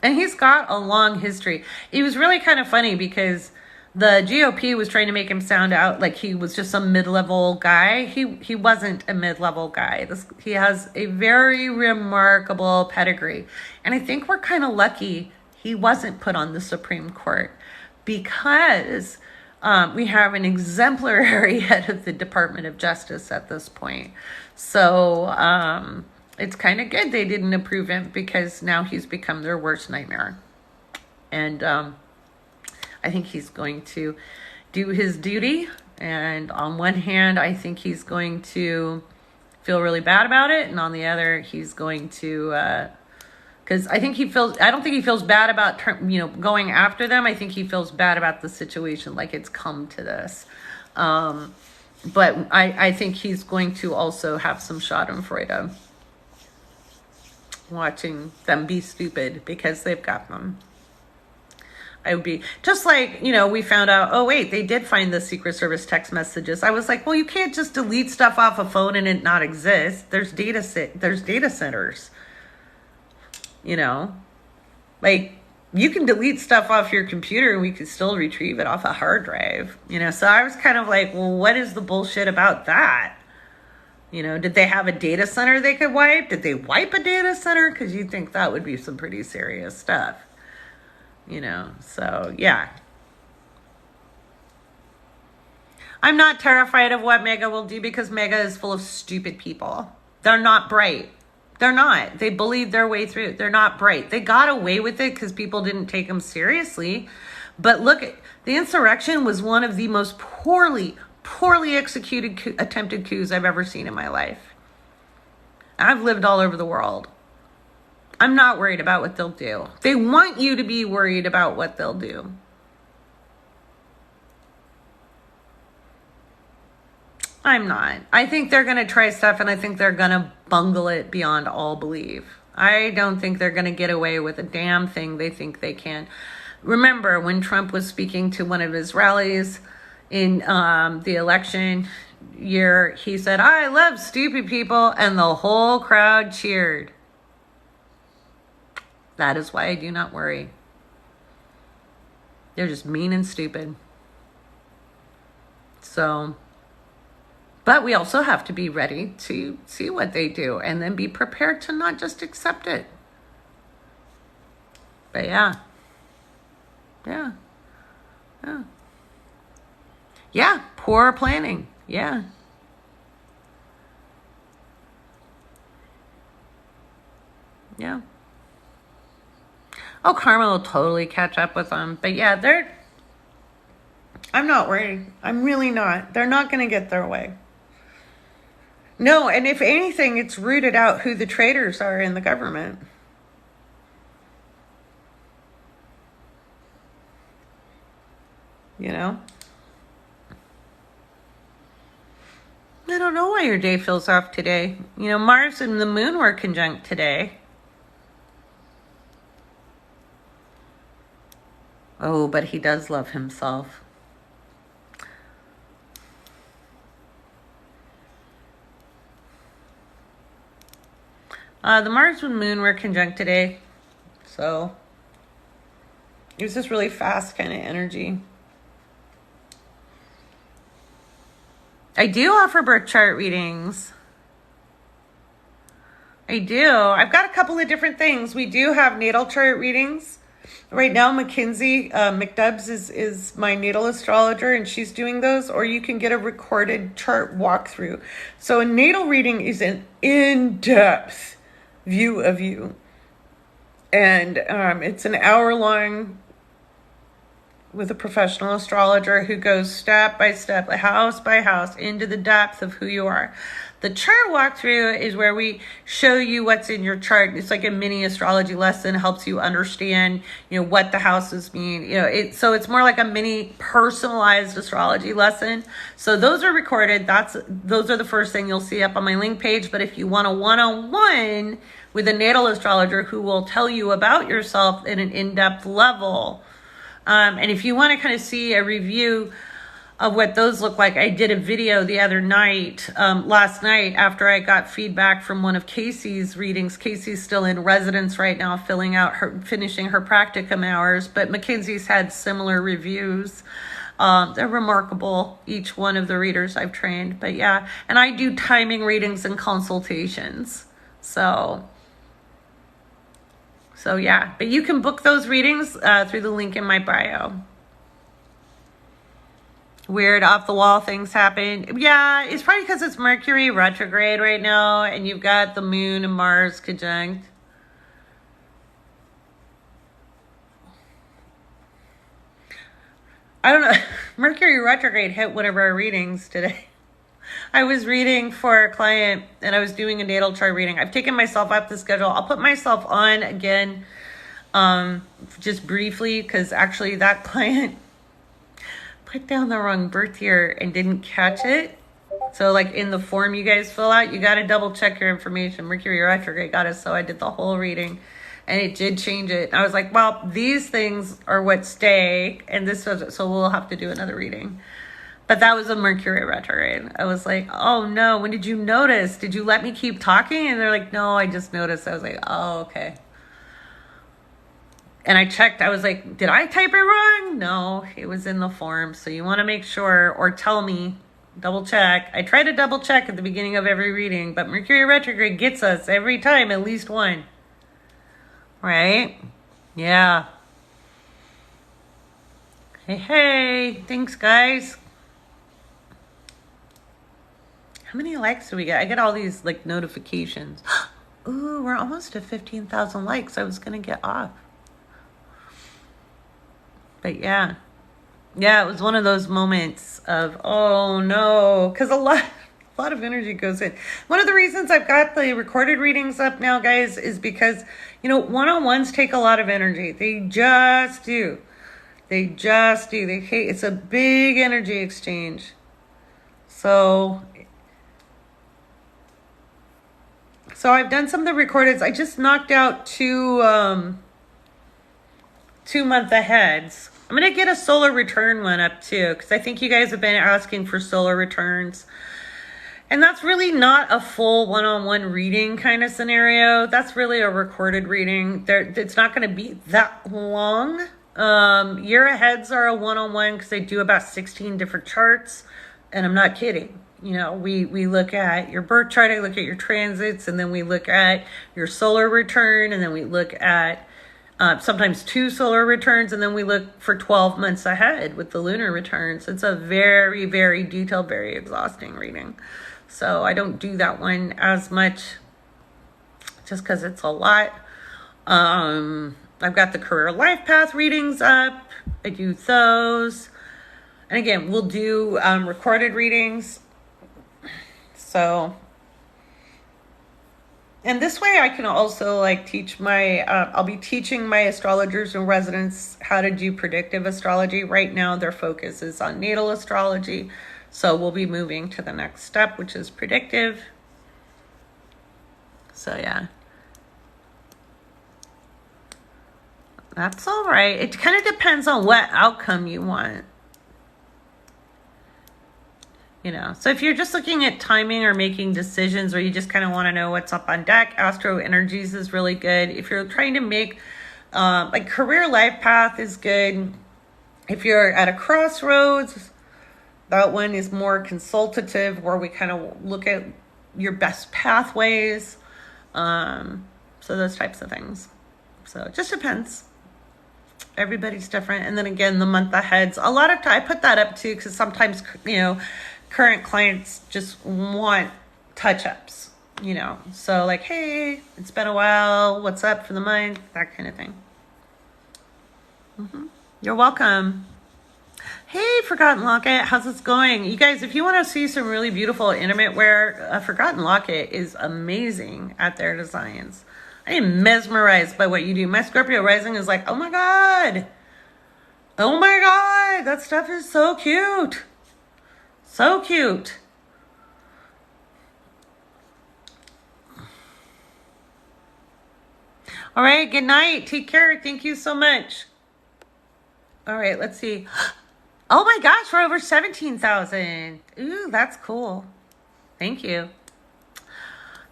and he's got a long history. It was really kind of funny because the GOP was trying to make him sound out like he was just some mid-level guy. He wasn't a mid-level guy. He has a very remarkable pedigree, and I think we're kind of lucky he wasn't put on the Supreme Court because we have an exemplary head of the Department of Justice at this point. So it's kind of good they didn't approve him because now he's become their worst nightmare. And I think he's going to do his duty. And on one hand, I think he's going to feel really bad about it. And on the other, he's going to... because I don't think he feels bad about, going after them. I think he feels bad about the situation, like it's come to this. But I think he's going to also have some schadenfreude watching them be stupid because they've got them. I would be just like, we found out, oh, wait, they did find the Secret Service text messages. I was like, well, you can't just delete stuff off a phone and it not exist. There's data centers. Like you can delete stuff off your computer and we can still retrieve it off a hard drive, so I was kind of like, well, what is the bullshit about that? Did they have a data center they could wipe? Did they wipe a data center? Because you'd think that would be some pretty serious stuff, so yeah. I'm not terrified of what Mega will do because Mega is full of stupid people. They're not bright. They're not. They bullied their way through. They're not bright. They got away with it because people didn't take them seriously. But look, the insurrection was one of the most poorly executed attempted coups I've ever seen in my life. I've lived all over the world. I'm not worried about what they'll do. They want you to be worried about what they'll do. I'm not. I think they're going to try stuff, and I think they're going to bungle it beyond all belief. I don't think they're going to get away with a damn thing they think they can. Remember when Trump was speaking to one of his rallies in the election year, he said, I love stupid people, and the whole crowd cheered. That is why I do not worry. They're just mean and stupid. So... but we also have to be ready to see what they do and then be prepared to not just accept it. But yeah. Poor planning. Yeah. Oh, Karma will totally catch up with them. But yeah, I'm not worried. I'm really not. They're not going to get their way. No, and if anything, it's rooted out who the traitors are in the government. I don't know why your day feels off today. Mars and the moon were conjunct today. Oh, but he does love himself. The Mars and Moon were conjunct today, so it was just really fast kind of energy. I do offer birth chart readings. I do. I've got a couple of different things. We do have natal chart readings. Right now, Mackenzie McDubbs is my natal astrologer, and she's doing those, or you can get a recorded chart walkthrough. So a natal reading is an in-depth view of you. And it's an hour long with a professional astrologer who goes step by step, house by house, into the depth of who you are. The chart walkthrough is where we show you what's in your chart. It's like a mini astrology lesson, helps you understand, what the houses mean. So it's more like a mini personalized astrology lesson. So those are recorded. Those are the first thing you'll see up on my link page. But if you want a one-on-one with a natal astrologer who will tell you about yourself at an in-depth level, and if you want to kind of see a review of what those look like, I did a video the other night, last night, after I got feedback from one of Casey's readings. Casey's still in residence right now, finishing her practicum hours, but Mackenzie's had similar reviews. They're remarkable, each one of the readers I've trained. But yeah, and I do timing readings and consultations. So yeah, but you can book those readings through the link in my bio. Weird off the wall things happen. Yeah, it's probably because it's Mercury retrograde right now and you've got the moon and Mars conjunct. I don't know. Mercury retrograde hit one of our readings today. I was reading for a client and I was doing a natal chart reading. I've taken myself off the schedule. I'll put myself on again just briefly, because actually that client put down the wrong birth year and didn't catch it. So like in the form you guys fill out, you got to double check your information. Mercury retrograde got us. So I did the whole reading and it did change it. I was like, well, these things are what stay. And this was, so we'll have to do another reading. But that was a Mercury retrograde. I was like, oh no, when did you notice? Did you let me keep talking? And they're like, no, I just noticed. I was like, oh, okay. And I checked, I was like, did I type it wrong? No, it was in the form. So you want to make sure, or tell me, double check. I try to double check at the beginning of every reading, but Mercury retrograde gets us every time, at least one. Right? Yeah. Hey, thanks guys. How many likes do we get? I get all these like notifications. Ooh, we're almost at 15,000 likes. I was going to get off. But yeah, it was one of those moments of, oh no, because a lot of energy goes in. One of the reasons I've got the recorded readings up now, guys, is because, one-on-ones take a lot of energy. They just do. It's a big energy exchange. So I've done some of the recordeds. I just knocked out two month aheads. I'm going to get a solar return one up too, because I think you guys have been asking for solar returns. And that's really not a full one-on-one reading kind of scenario. That's really a recorded reading. It's not going to be that long. Year aheads are a one-on-one because they do about 16 different charts. And I'm not kidding. We look at your birth chart, I look at your transits, and then we look at your solar return, and then we look at sometimes 2 solar returns, and then we look for 12 months ahead with the lunar returns. It's a very, very detailed, very exhausting reading. So I don't do that one as much just because it's a lot. I've got the career life path readings up. I do those. And again, we'll do recorded readings. So, and this way I can also teach I'll be teaching my astrologers in residence how to do predictive astrology. Right now, their focus is on natal astrology. So we'll be moving to the next step, which is predictive. So yeah. That's all right. It kind of depends on what outcome you want. So if you're just looking at timing or making decisions, or you just kind of want to know what's up on deck, Astro Energies is really good. If you're trying to make, career life path is good. If you're at a crossroads, that one is more consultative, where we kind of look at your best pathways. So those types of things. So it just depends. Everybody's different. And then again, the month aheads. A lot of time, I put that up too, because sometimes, current clients just want touch-ups, So like, hey, it's been a while. What's up for the month? That kind of thing. You're welcome. Hey, Forgotten Locket, how's this going? You guys, if you want to see some really beautiful intimate wear, Forgotten Locket is amazing at their designs. I am mesmerized by what you do. My Scorpio rising is like, oh my God. Oh my God, that stuff is so cute. So cute. All right, good night. Take care. Thank you so much. All right, let's see. Oh my gosh, we're over 17,000. Ooh, that's cool. Thank you.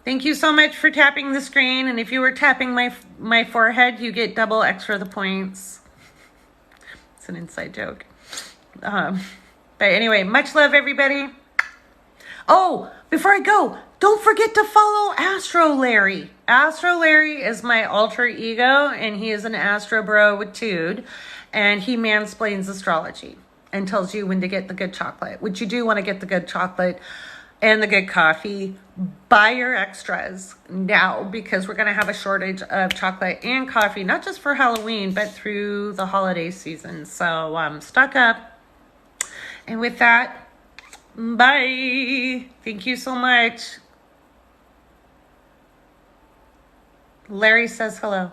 Thank you so much for tapping the screen. And if you were tapping my forehead, you get double extra the points. It's an inside joke. But anyway, much love, everybody. Oh, before I go, don't forget to follow Astro Larry. Astro Larry is my alter ego, and he is an Astro Bro with Tude, and he mansplains astrology and tells you when to get the good chocolate, which you do want to get the good chocolate and the good coffee. Buy your extras now, because we're going to have a shortage of chocolate and coffee, not just for Halloween, but through the holiday season. So stock up. And with that, bye. Thank you so much. Larry says hello.